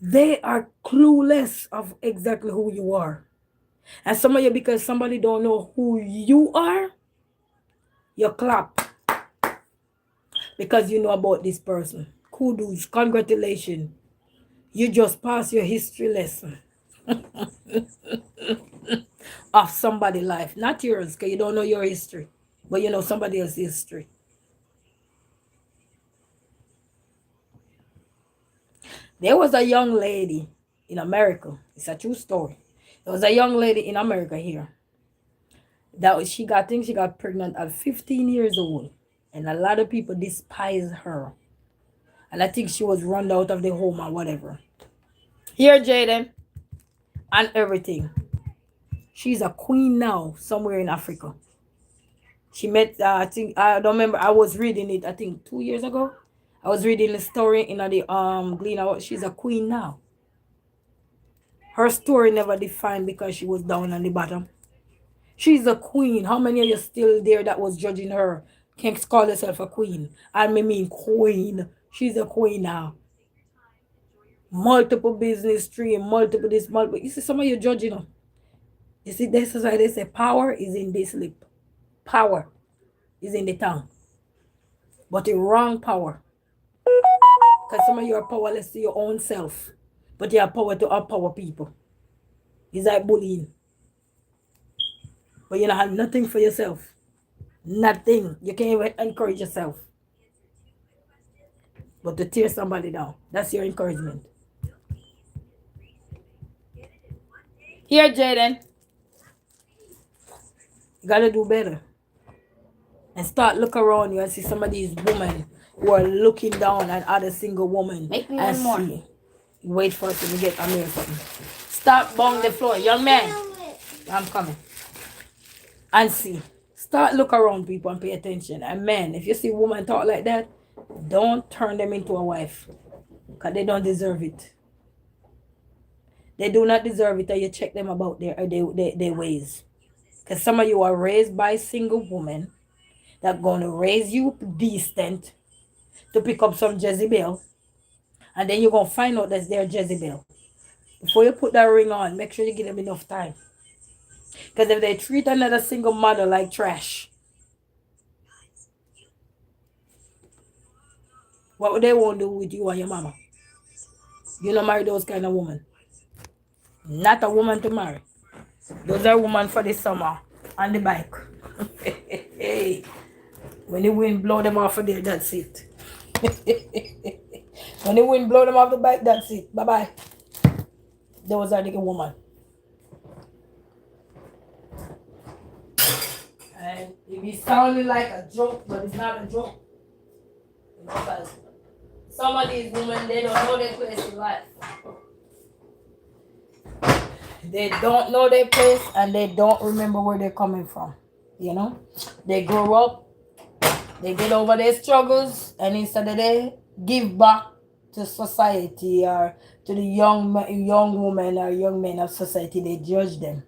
They are clueless of exactly who you are. And some of you, because somebody don't know who you are, you clap because you know about this person. Kudos, congratulations. You just passed your history lesson of somebody's life. Not yours, because you don't know your history. But you know somebody else's history. There was a young lady in America. It's a true story. There was a young lady in America here. She got pregnant at 15 years old. And a lot of people despise her. And I think she was run out of the home or whatever. Here, Jaden, and everything. She's a queen now, somewhere in Africa. She met, I don't remember, I was reading it, I think 2 years ago. I was reading the story in the Gleaner. She's a queen now. Her story never defined because she was down on the bottom. She's a queen. How many of you still there that was judging her can't call herself a queen? I mean queen. She's a queen now. Multiple business stream, multiple this, multiple. You see, some of you judging her. You see, this is why they say power is in this lip. Power is in the tongue. But the wrong power. Because some of you are powerless to your own self. But you have power to empower people. It's like bullying. But you don't have nothing for yourself. Nothing. You can't even encourage yourself. But to tear somebody down, that's your encouragement. Here, Jaden. You gotta do better. And start look around you and see some of these women who are looking down at other single women. Make me and one more. see. Wait for us to get a meal something. Stop bang the floor. Young man. I'm coming. And see. Start look around people and pay attention. And men, if you see women talk like that, don't turn them into a wife. Because they don't deserve it. They do not deserve it, or you check them about their ways. Because some of you are raised by single women that going to raise you decent to pick up some Jezebel. And then you're going to find out that's their Jezebel. Before you put that ring on, make sure you give them enough time. Because if they treat another single mother like trash, what would they want to do with you and your mama? You don't marry those kind of women. Not a woman to marry. Those are women for the summer on the bike. Hey, when the wind blow them off of there, that's it. When the wind blow them off the bike, that's it. Bye-bye. Those are the woman. And it be sounding like a joke, but it's not a joke. Because some of these women, they don't know their place in life. They don't know their place and they don't remember where they're coming from. You know? They grow up, they get over their struggles, and instead of they give back to society or to the young women or young men of society, they judge them.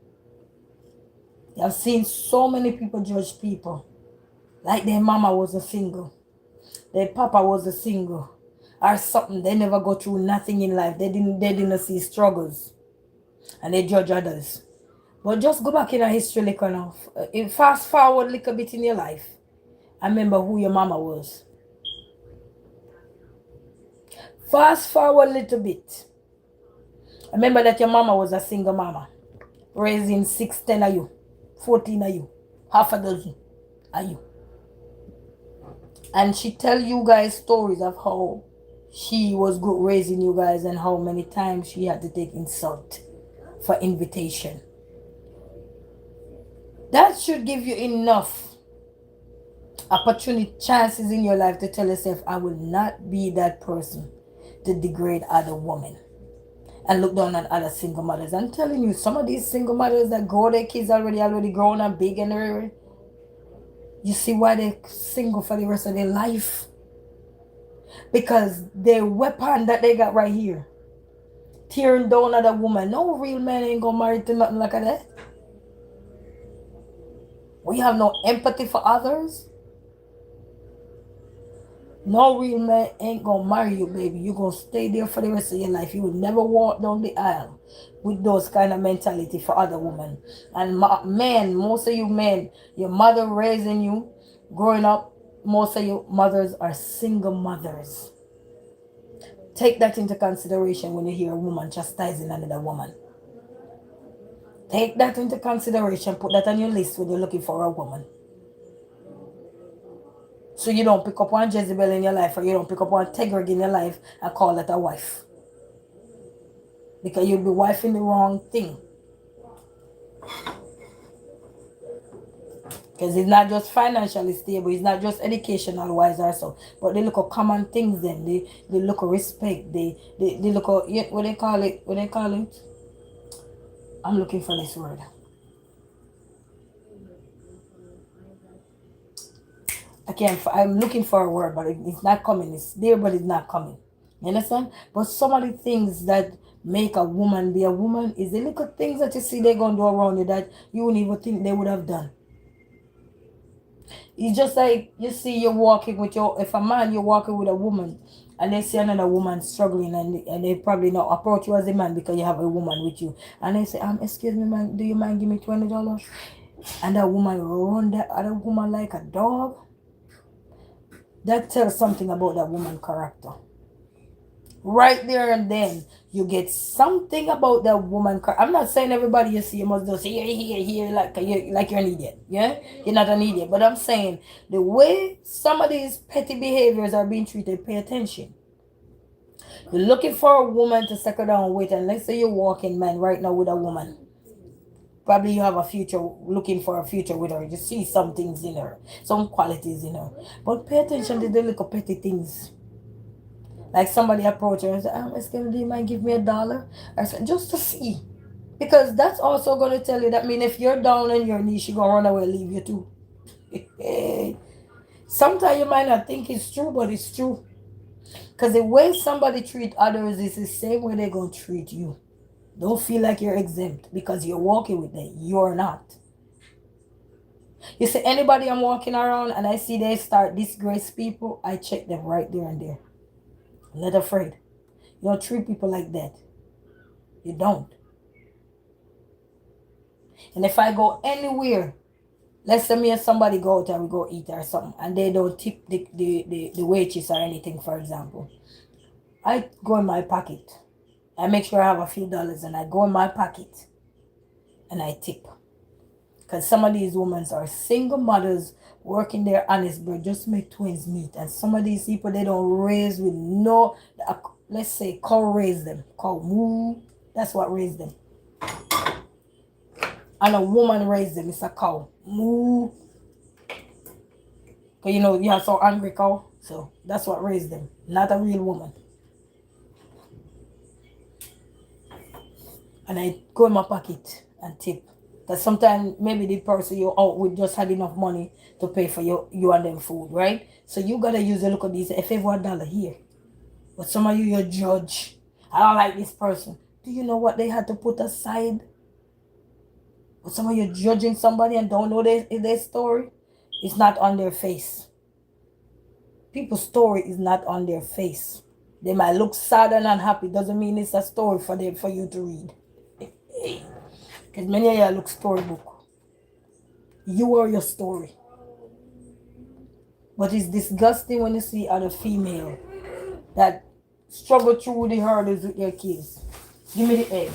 I've seen so many people judge people. Like their mama was a single. Their papa was a single. Or something. They never go through nothing in life. They didn't see struggles. And they judge others. But just go back in our history like enough. Fast forward a little bit in your life. I remember who your mama was. Fast forward a little bit. I remember that your mama was a single mama. Raising 6, 10 of you. 14 of you. Half a dozen of you. And she tell you guys stories of how she was good raising you guys and how many times she had to take insult for invitation. That should give you enough opportunity, chances in your life to tell yourself, I will not be that person to degrade other women and look down on other single mothers. I'm telling you, some of these single mothers that grow their kids already grown and big and everywhere, you see why they're single for the rest of their life? Because their weapon that they got right here, tearing down other woman. No real man ain't gonna marry to nothing like that. We have no empathy for others. No real man ain't gonna marry you, baby. You gonna stay there for the rest of your life. You will never walk down the aisle with those kind of mentality for other women. And men, most of you men, your mother raising you, growing up, most of you mothers are single mothers. Take that into consideration when you hear a woman chastising another woman. Take that into consideration. Put that on your list when you're looking for a woman. So you don't pick up one Jezebel in your life, or you don't pick up one Tegrig in your life and call it a wife. Because you'll be wifing the wrong thing. Because it's not just financially stable, it's not just educational wise or so. But they look at common things then. They look at respect. They look at what they call it. What they call it? I'm looking for this word. I'm looking for a word, but it's not coming. It's there, but it's not coming. You understand? But some of the things that make a woman be a woman is the little things that you see they're going to do around you that you wouldn't even think they would have done. It's just like you see you're walking with if a man, you're walking with a woman and they see another woman struggling and they probably not approach you as a man because you have a woman with you. And they say, excuse me, man, do you mind give me $20? And that woman run that other woman like a dog. That tells something about that woman's character. Right there and then, you get something about that woman. I'm not saying everybody you see you must do say here like you're an idiot. Yeah, you're not an idiot. But I'm saying the way some of these petty behaviors are being treated, pay attention. You're looking for a woman to settle down with, and let's say you're walking man right now with a woman. Probably you have a future, looking for a future with her. You see some things in her, some qualities in her. But pay attention to the little petty things. Like somebody approach her and say, excuse me, do you mind give me $1? I said, just to see. Because that's also going to tell you that if you're down on your knees, she's going to run away and leave you too. Sometimes you might not think it's true, but it's true. Because the way somebody treat others is the same way they're going to treat you. Don't feel like you're exempt because you're walking with them. You're not. You see, anybody I'm walking around and I see they start disgrace people, I check them right there and there. I'm not afraid. You don't treat people like that. You don't. And if I go anywhere, let's say me and somebody go out and we go eat or something, and they don't tip the waitress or anything, for example, I go in my pocket. I make sure I have a few dollars and I go in my pocket and I tip. Because some of these women are single mothers working their honest bread just to make twins meet. And some of these people, they don't raise with no, let's say cow raise them. Cow moo, that's what raised them. And a woman raised them, it's a cow. Moo. Because you have so angry cow. So that's what raised them. Not a real woman. And I go in my pocket and tip. Because sometimes maybe the person you're out with just had enough money to pay for you and them food, right? So you got to use a look at these. If every $1 here. But some of you judge. I don't like this person. Do you know what they had to put aside? But some of you judging somebody and don't know their story. It's not on their face. People's story is not on their face. They might look sad and unhappy. Doesn't mean it's a story for you to read. Because many of you look storybook. You are your story. But it's disgusting when you see other female that struggle through the hurdles with their kids. Give me the egg.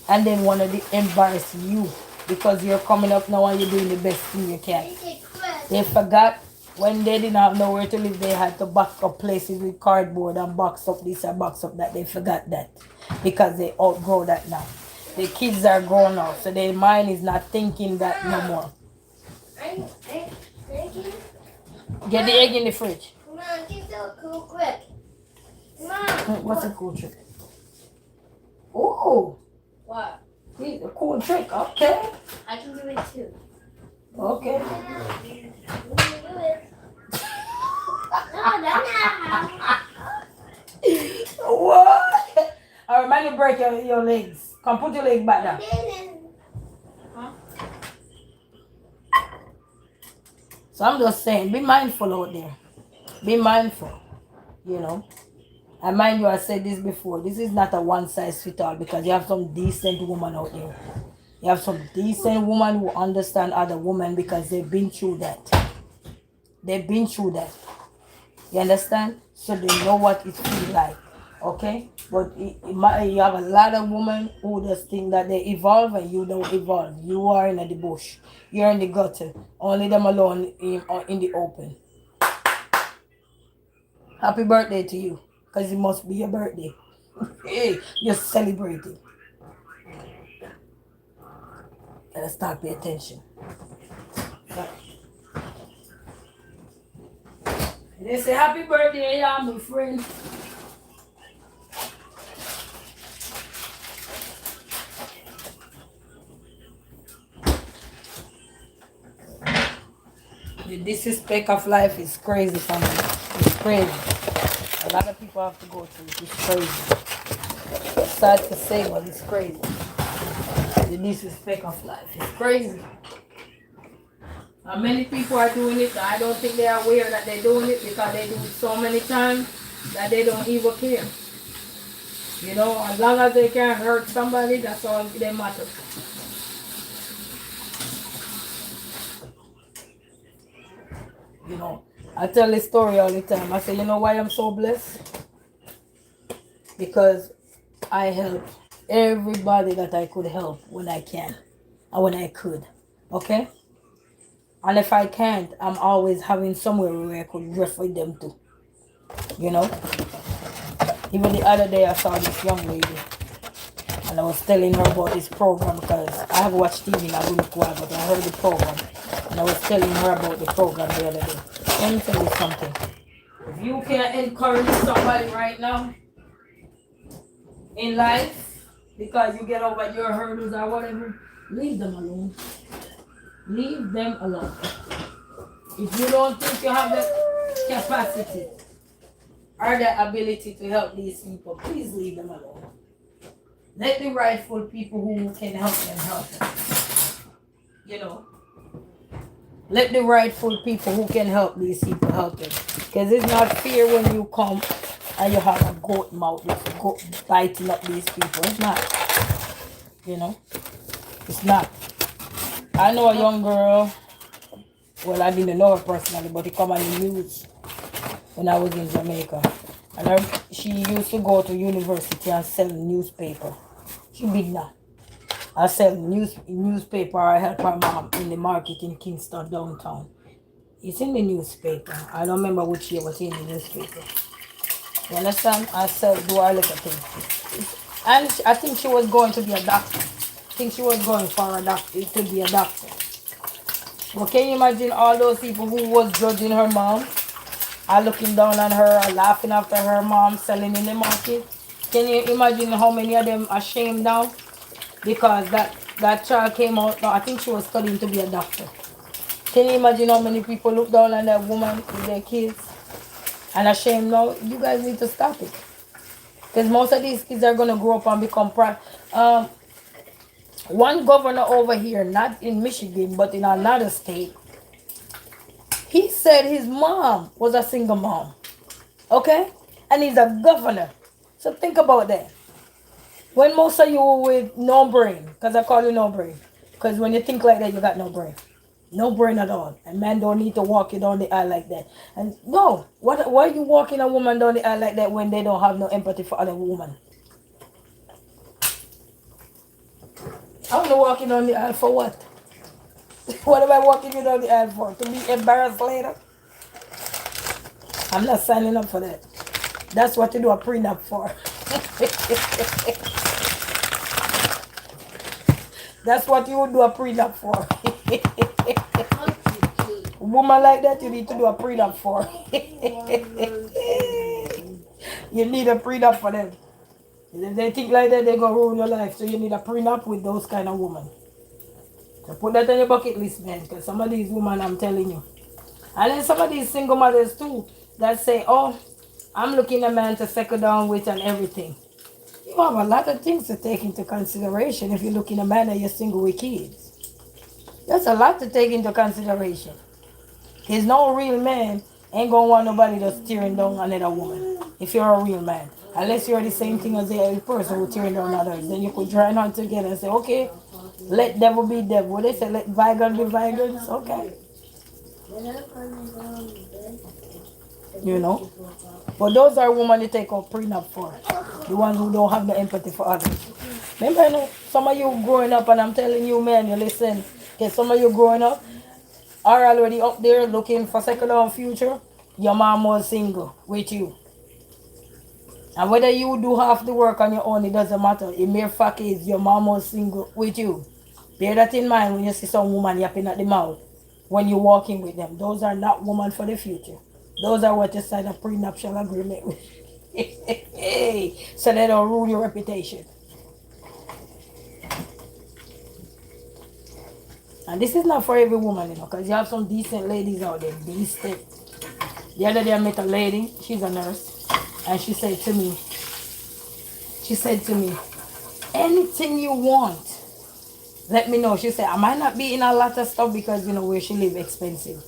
And then want to embarrass you because you're coming up now and you're doing the best thing you can. They forgot when they didn't have nowhere to live, they had to back up places with cardboard and box up this and box up that. They forgot that because they outgrow that now. The kids are grown up, so their mind is not thinking that no more. Get the egg in the fridge. Mom, just do a cool quick. Mom. What's a cool trick? Ooh, What? a cool trick. Okay. I can do it too. Okay. No, that's not how. What? I remind you break your legs. Come put your leg back down. Huh? So I'm just saying, be mindful out there. Be mindful. You know. And mind you, I said this before. This is not a one size fit all because you have some decent women out there. You have some decent women who understand other women because they've been through that. They've been through that. You understand? So they know what it feels like. Okay? But you have a lot of women who just think that they evolve and you don't evolve. You are in the bush. You're in the gutter. Only them alone in the open. Happy birthday to you. Because it must be your birthday. Hey, you're celebrating. Gotta start paying attention. They say happy birthday, yeah, my friend. The disrespect of life is crazy for me. It's crazy. A lot of people have to go through it. It's crazy. It's sad to say, but it's crazy. The disrespect of life is crazy. And many people are doing it. I don't think they are aware that they're doing it because they do it so many times that they don't even care. You know, as long as they can't hurt somebody, that's all they matter. You know, I tell this story all the time. I say, you know why I'm so blessed? Because I help everybody that I could help when I can and when I could. Okay? And if I can't, I'm always having somewhere where I could refer them to. You know? Even the other day I saw this young lady and I was telling her about this program because I have watched TV in a really quiet, but I heard the program and I was telling her about the program the other day. Let me tell you something. If you can encourage somebody right now in life because you get over your hurdles or whatever, leave them alone. Leave them alone. If you don't think you have the capacity or the ability to help these people, please leave them alone. Let the rightful people who can help them help them. You know. Let the rightful people who can help these people help them. Because it's not fair when you come and you have a goat mouth just go biting up these people. It's not. You know. It's not. I know a young girl. Well, I didn't know her personally, but it come on the news when I was in Jamaica. And she used to go to university and sell newspaper. She big now. I sell newspaper. I help her mom in the market in Kingston downtown. It's in the newspaper. I don't remember which year was in the newspaper. You understand? I sell do a little thing. And I think she was going to be a doctor. I think she was going for a doctor to be a doctor. But can you imagine all those people who was judging her mom? Are looking down on her, or laughing after her mom selling in the market. Can you imagine how many of them are ashamed now? Because that child came out, no, I think she was studying to be a doctor. Can you imagine how many people look down on that woman with their kids and ashamed now? You guys need to stop it. Because most of these kids are going to grow up and become one governor over here, not in Michigan, but in another state, he said his mom was a single mom. Okay? And he's a governor. So think about that. When most of you with no brain, because I call you no brain. Because when you think like that, you got no brain. No brain at all. And man don't need to walk you down the aisle like that. And no, why are you walking a woman down the aisle like that when they don't have no empathy for other women? I'm not walking down the aisle for what? What am I walking you down the aisle for? To be embarrassed later? I'm not signing up for that. That's what you do a prenup for. That's what you would do a prenup for. woman like that, you need to do a prenup for. You need a prenup for them. If they think like that, they're going to ruin your life. So you need a prenup with those kind of women. So put that on your bucket list, man. Because some of these women, I'm telling you. And then some of these single mothers too, that say, oh, I'm looking a man to settle down with and everything. You have a lot of things to take into consideration if you're looking a man and you're single with kids. There's a lot to take into consideration. Because no real man ain't going to want nobody that's tearing down another woman. If you're a real man. Unless you're the same thing as the other person who tearing down others. Then you could join on together and say, okay, let devil be devil. What they say, let bygones be bygones. Okay. You know? But those are women you take out prenup for. The ones who don't have the empathy for others. Remember, you know, some of you growing up, and I'm telling you, man, you listen. Okay, some of you growing up are already up there looking for second on future. Your mom was single with you. And whether you do half the work on your own, it doesn't matter. The mere fact is your mom was single with you. Bear that in mind when you see some woman yapping at the mouth when you're walking with them. Those are not women for the future. Those are what you sign a prenuptial agreement with. So they don't ruin your reputation. And this is not for every woman, you know, because you have some decent ladies out there. Decent. The other day I met a lady, she's a nurse, and she said to me, anything you want, let me know. She said, I might not be in a lot of stuff because, you know, where she live expensive.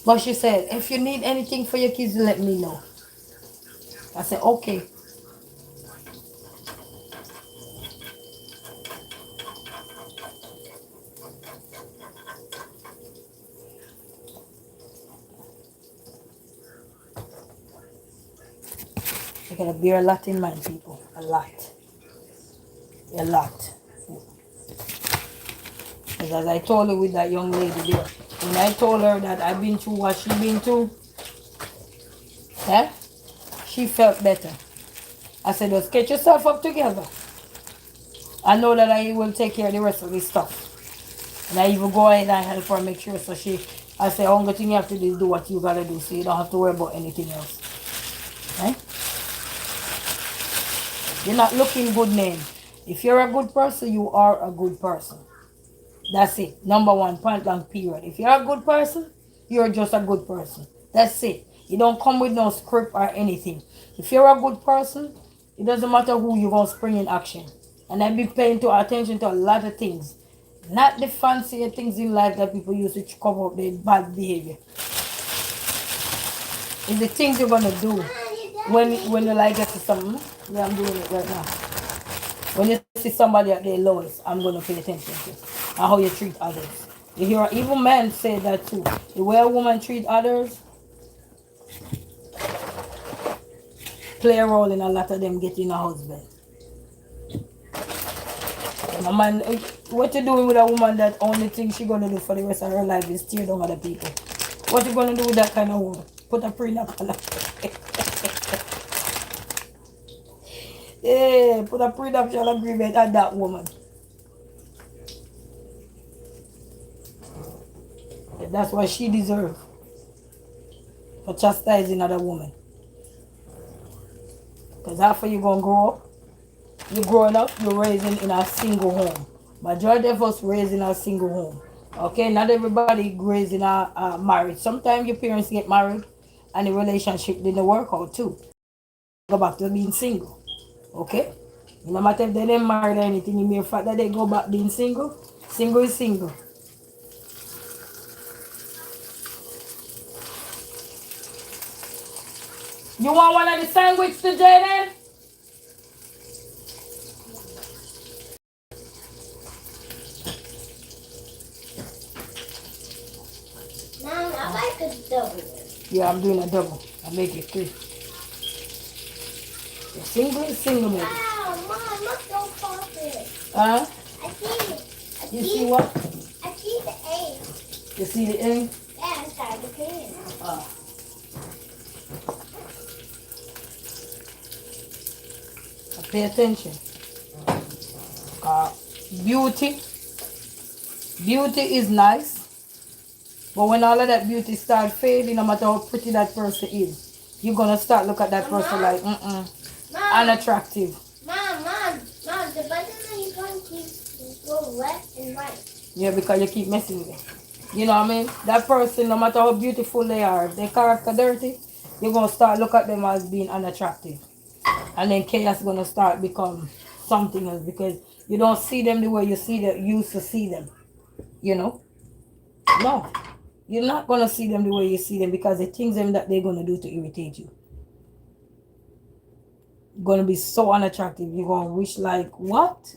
But she said, if you need anything for your kids, let me know. I said, okay. You gotta bear a lot in mind, people. A lot. A lot. Because as I told her with that young lady there, when I told her that I've been through what she been through, yeah, she felt better. I said, just get yourself up together. I know that I will take care of the rest of this stuff. And I even go ahead and help her make sure. So I say, only thing you have to do is do what you gotta do. So you don't have to worry about anything else. Right? You're not looking good name. If you're a good person, you are a good person. That's it. Number one, point blank period. If you're a good person, you're just a good person. That's it. You don't come with no script or anything. If you're a good person, it doesn't matter who you're going to spring in action. And I've been paying attention to a lot of things. Not the fancy things in life that people use to cover up their bad behavior. It's the things you're going to do when you like to see something. Yeah, I'm doing it right now. When you see somebody at their lowest, I'm going to pay attention to and how you treat others. You hear even men say that too. The way a woman treats others play a role in a lot of them getting a husband. And a man, what you doing with a woman that only thing she gonna do for the rest of her life is tear down other people? What you gonna do with that kind of woman? Put a prenup on her. Yeah, put a prenuptial agreement on that woman. That's what she deserves for chastising another woman. Because after you're going to grow up, you're growing up, you're raising in a single home. Majority of us raising a single home. Okay, not everybody raising a marriage. Sometimes your parents get married and the relationship didn't work out too. Go back to being single. Okay? No matter if they didn't marry or anything, the mere fact that they go back being single, single is single. You want one of the sandwich today then? Mom, I like a double. Yeah, I'm doing a double. I make it 3. The single is single, baby. Wow, Mom, look so perfect. Huh? I see it. You see what? I see the egg. You see the egg? Yeah, inside the pan. Pay attention. Beauty is nice. But when all of that beauty start fading, no matter how pretty that person is, you're gonna start look at that person like, unattractive. Mom, the button on your phone keeps go left and right. Yeah, because you keep messing with it. You know what I mean? That person, no matter how beautiful they are, if their character dirty, you're gonna start look at them as being unattractive. And then chaos gonna start become something else because you don't see them the way you see them used to see them. You know? No. You're not gonna see them the way you see them because the things them that they're gonna do to irritate you. Gonna be so unattractive. You're gonna wish like what?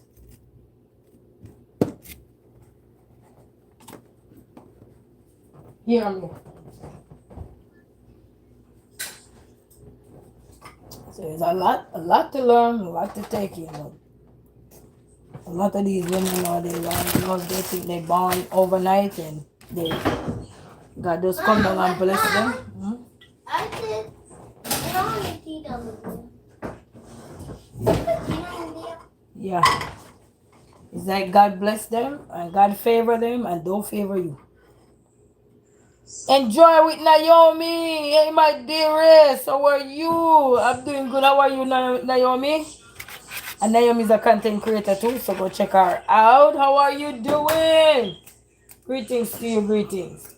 Here I'm here. So there's a lot to learn, a lot to take in. But a lot of these women nowadays, they think they born overnight and they God just come down and bless them. Hmm? I did. I don't want to see them. Yeah. It's like God bless them and God favor them and don't favor you. Enjoy with Naomi. Hey, my dearest. How are you? I'm doing good. How are you, Naomi? And Naomi is a content creator too, so go check her out. How are you doing? Greetings to you, greetings.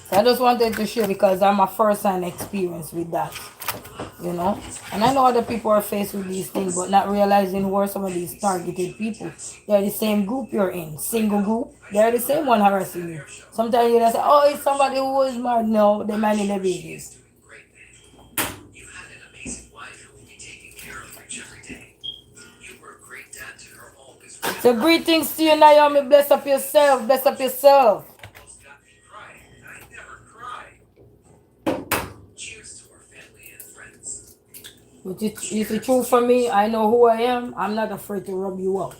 So I just wanted to share because I'm a first-hand experience with that, you know. And I know other people are faced with these things, but not realizing who are some of these targeted people. They're the same group you're in, single group. They're the same one harassing you. Sometimes you just say, "Oh, it's somebody who is married." No, they're minding their babies. So greetings to you, Naomi. Bless up yourself. Bless up yourself. Which is the truth for me. I know who I am. I'm not afraid to rub you out.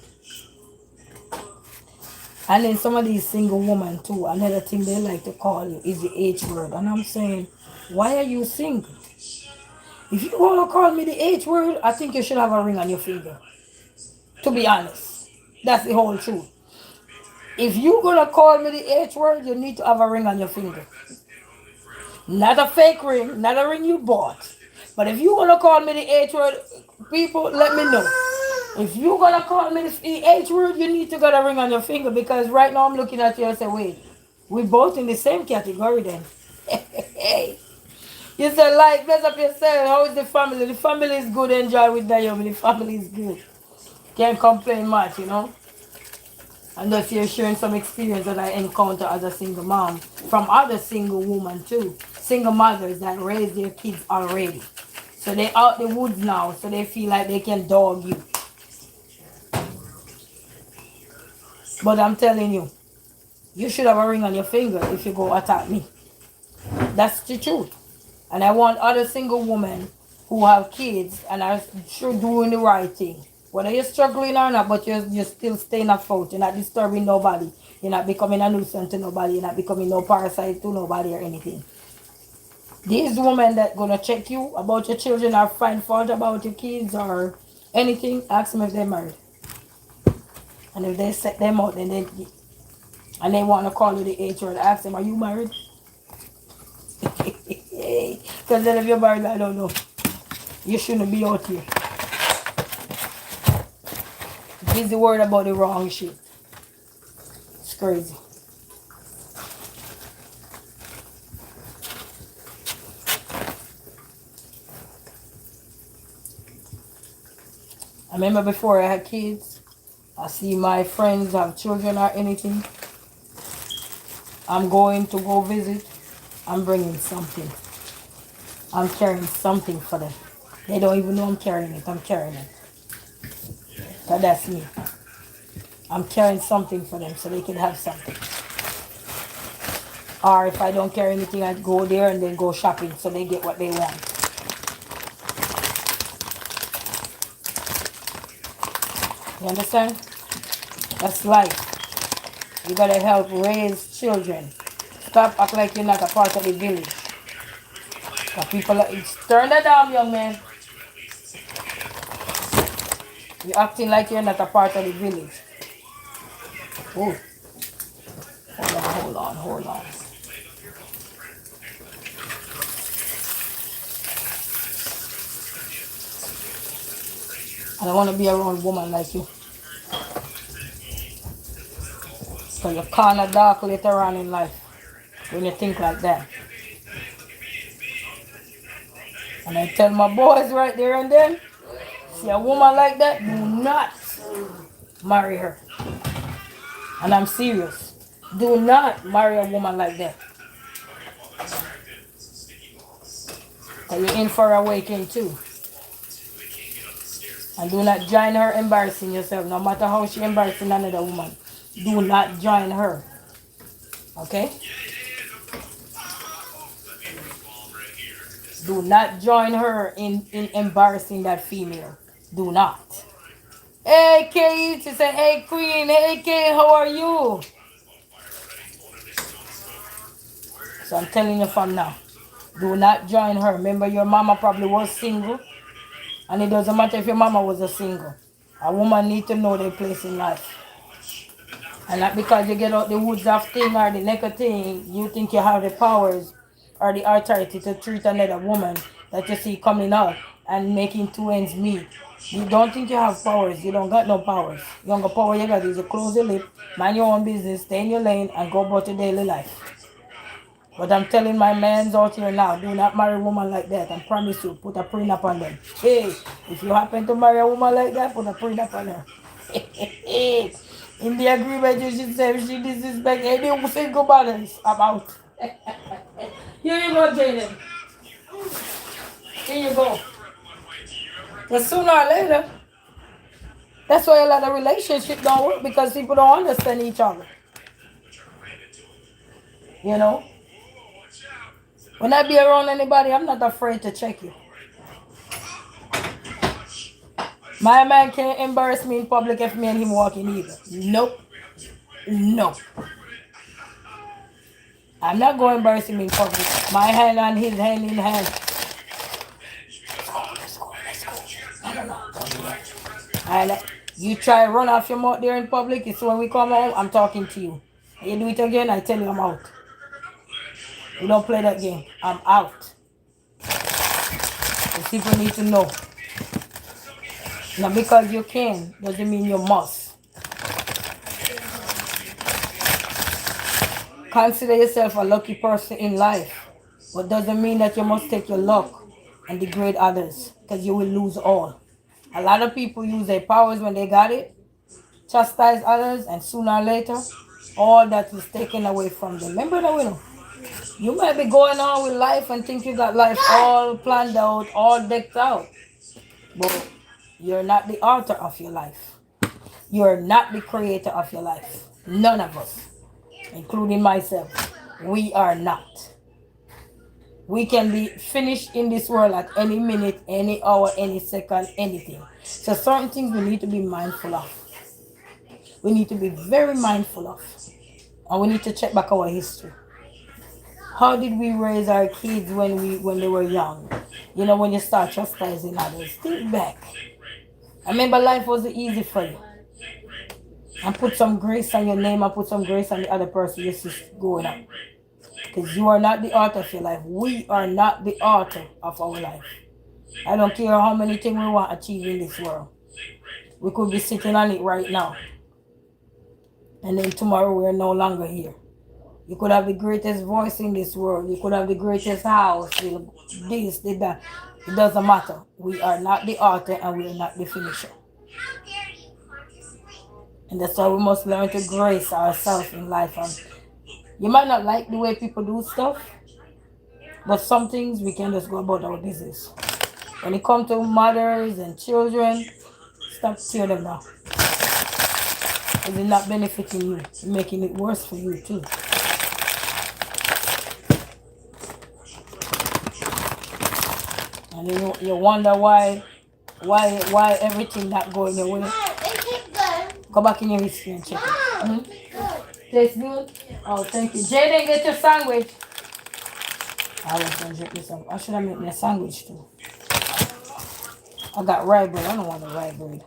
And then some of these single women too, another thing they like to call you is the H word. And I'm saying, why are you single? If you want to call me the H word, I think you should have a ring on your finger. To be honest. That's the whole truth. If you're going to call me the H word, you need to have a ring on your finger. Not a fake ring, not a ring you bought. But if you're going to call me the H word, people, let me know. If you're going to call me the H word, you need to get a ring on your finger because right now I'm looking at you and say, wait, we're both in the same category then. You said, like, bless up yourself. How is the family? The family is good. Enjoy with Naomi. The family is good. Can't complain much, you know. And thus you're sharing some experience that I encounter as a single mom from other single women too. Single mothers that raise their kids already. So they're out the woods now, so they feel like they can dog you. But I'm telling you, you should have a ring on your finger if you go attack me. That's the truth. And I want other single women who have kids and are sure doing the right thing. Whether you're struggling or not, but you're still staying afloat. You're not disturbing nobody. You're not becoming a nuisance to nobody. You're not becoming no parasite to nobody or anything. These women that gonna check you about your children or find fault about your kids or anything, ask them if they're married. And if they set them out and they want to call you the H word, ask them, are you married? Because then if you're married, I don't know. You shouldn't be out here. Busy worried about the wrong shit. It's crazy. I remember before I had kids, I see my friends have children or anything. I'm going to go visit. I'm bringing something. I'm carrying something for them. They don't even know I'm carrying it. I'm carrying it. So that's me. I'm carrying something for them so they can have something. Or if I don't carry anything, I go there and then go shopping so they get what they want. You understand? That's life. You gotta help raise children. Stop acting like you're not a part of the village. People turn that down, young man. You're acting like you're not a part of the village. Oh, hold on. I don't want to be around a woman like you. So you're kind of dark later on in life when you think like that. And I tell my boys right there and then, see a woman like that, do not marry her. And I'm serious. Do not marry a woman like that. And you're in for a awakening too. And do not join her embarrassing yourself. No matter how she embarrassing another woman. Do not join her. Okay? Do not join her in embarrassing that female. Do not. Hey Kate, she said, hey Queen, hey Kate, how are you? So I'm telling you from now. Do not join her. Remember your mama probably was single. And it doesn't matter if your mama was a single. A woman need to know their place in life. And not because you get out the woods of thing or the naked thing, you think you have the powers or the authority to treat another woman that you see coming out and making two ends meet. You don't think you have powers. You don't got no powers. You don't got power. You got is to close your lip, mind your own business, stay in your lane, and go about your daily life. But I'm telling my mans out here now, do not marry a woman like that. I promise you, put a prenup on them. Hey, if you happen to marry a woman like that, put a prenup on her. In the agreement, you should say if she disrespect any single mothers, I'm out. Here you go, Jaden. Here you go. But sooner or later, that's why a lot of relationships don't work because people don't understand each other. You know? When I be around anybody, I'm not afraid to check you. My man can't embarrass me in public if me and him walking either. Nope. No. I'm not going to embarrass him in public. My hand on his hand in hand. Let's go. I don't know. Don't do that. And you try run off your mouth there in public, it's when we come home, I'm talking to you. And you do it again, I tell you I'm out. You don't play that game. I'm out. The people need to know. Now because you can, doesn't mean you must. Consider yourself a lucky person in life. But doesn't mean that you must take your luck and degrade others. Because you will lose all. A lot of people use their powers when they got it. Chastise others and sooner or later, all that is taken away from them. Remember that we know. You might be going on with life and think you got life all planned out, all decked out. But you're not the author of your life. You're not the creator of your life. None of us, including myself. We are not. We can be finished in this world at any minute, any hour, any second, anything. So certain things we need to be mindful of. We need to be very mindful of. And we need to check back our history. How did we raise our kids when they were young? You know, when you start chastising others. Think back. I remember life wasn't easy for you. And put some grace on your name and put some grace on the other person you're going up. Because you are not the author of your life. We are not the author of our life. I don't care how many things we want to achieve in this world. We could be sitting on it right now. And then tomorrow we are no longer here. You could have the greatest voice in this world. You could have the greatest house. This, that. It doesn't matter. We are not the author and we are not the finisher. And that's why we must learn to grace ourselves in life. And you might not like the way people do stuff, but some things we can just go about our business. When it comes to mothers and children, stop tearing them down. It's not benefiting you. It's making it worse for you too. And then you wonder why everything not going your way. Go back in your history and check it. Tastes good? Oh, thank you. Jaden, get your sandwich. I was going to drink this up. I should have made me a sandwich too. I got rye bread. I don't want the rye bread.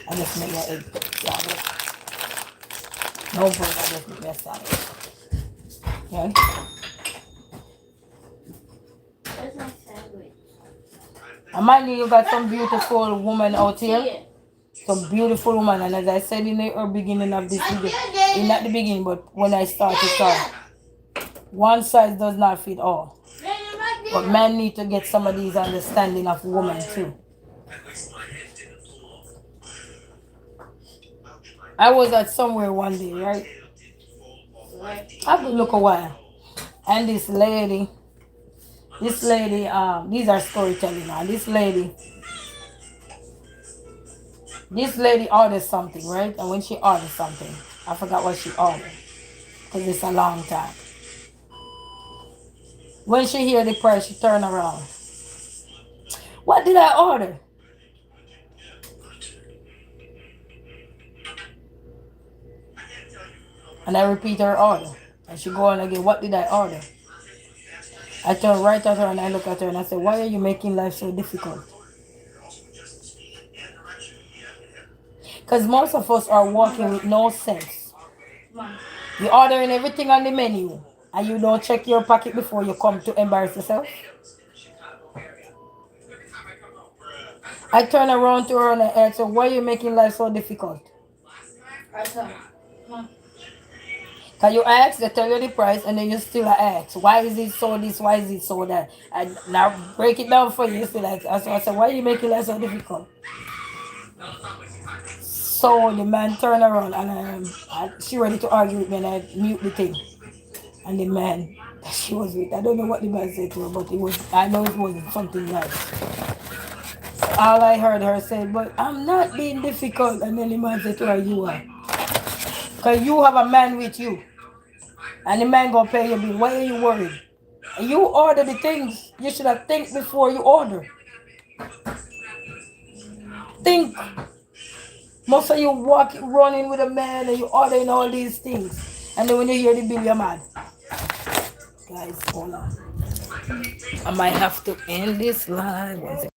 I just make my egg salad. No bread, I just make that salad. Okay. That's my sandwich. Amanda, you got some beautiful woman out here. Yeah. Some beautiful woman. And as I said in the beginning of this video, not the beginning, but when I started, one size does not fit all. But men need to get some of these understanding of women too. I was at somewhere one day, right? I've been look a while. And this lady, these are storytelling now. This lady ordered something, right? And when she ordered something, I forgot what she ordered. Because it's a long time. When she hear the price, she turn around. What did I order? And I repeat her order. And she go on again, what did I order? I turn right at her and I look at her and I say, why are you making life so difficult? Because most of us are walking with no sense. You're ordering everything on the menu and you don't check your pocket before you come to embarrass yourself. I turn around to her and I ask her, why are you making life so difficult? Can you ask, they tell you the price, and then you still ask, why is it so this, why is it so that? And now break it down for you, you still like, so I said, why are you making life so difficult? So the man turned around and she ready to argue with me and I mute the thing. And the man that she was with, I don't know what the man said to her, but I know it wasn't something nice. So all I heard her say, but I'm not being difficult. And then the man said to her, you are. Because you have a man with you. And the man gonna pay your bill. Why are you worried? And you order the things. You should have think before you order. Think. Most of you running with a man and you ordering all these things. And then when you hear the bill, you're mad. Guys, hold on. I might have to end this live.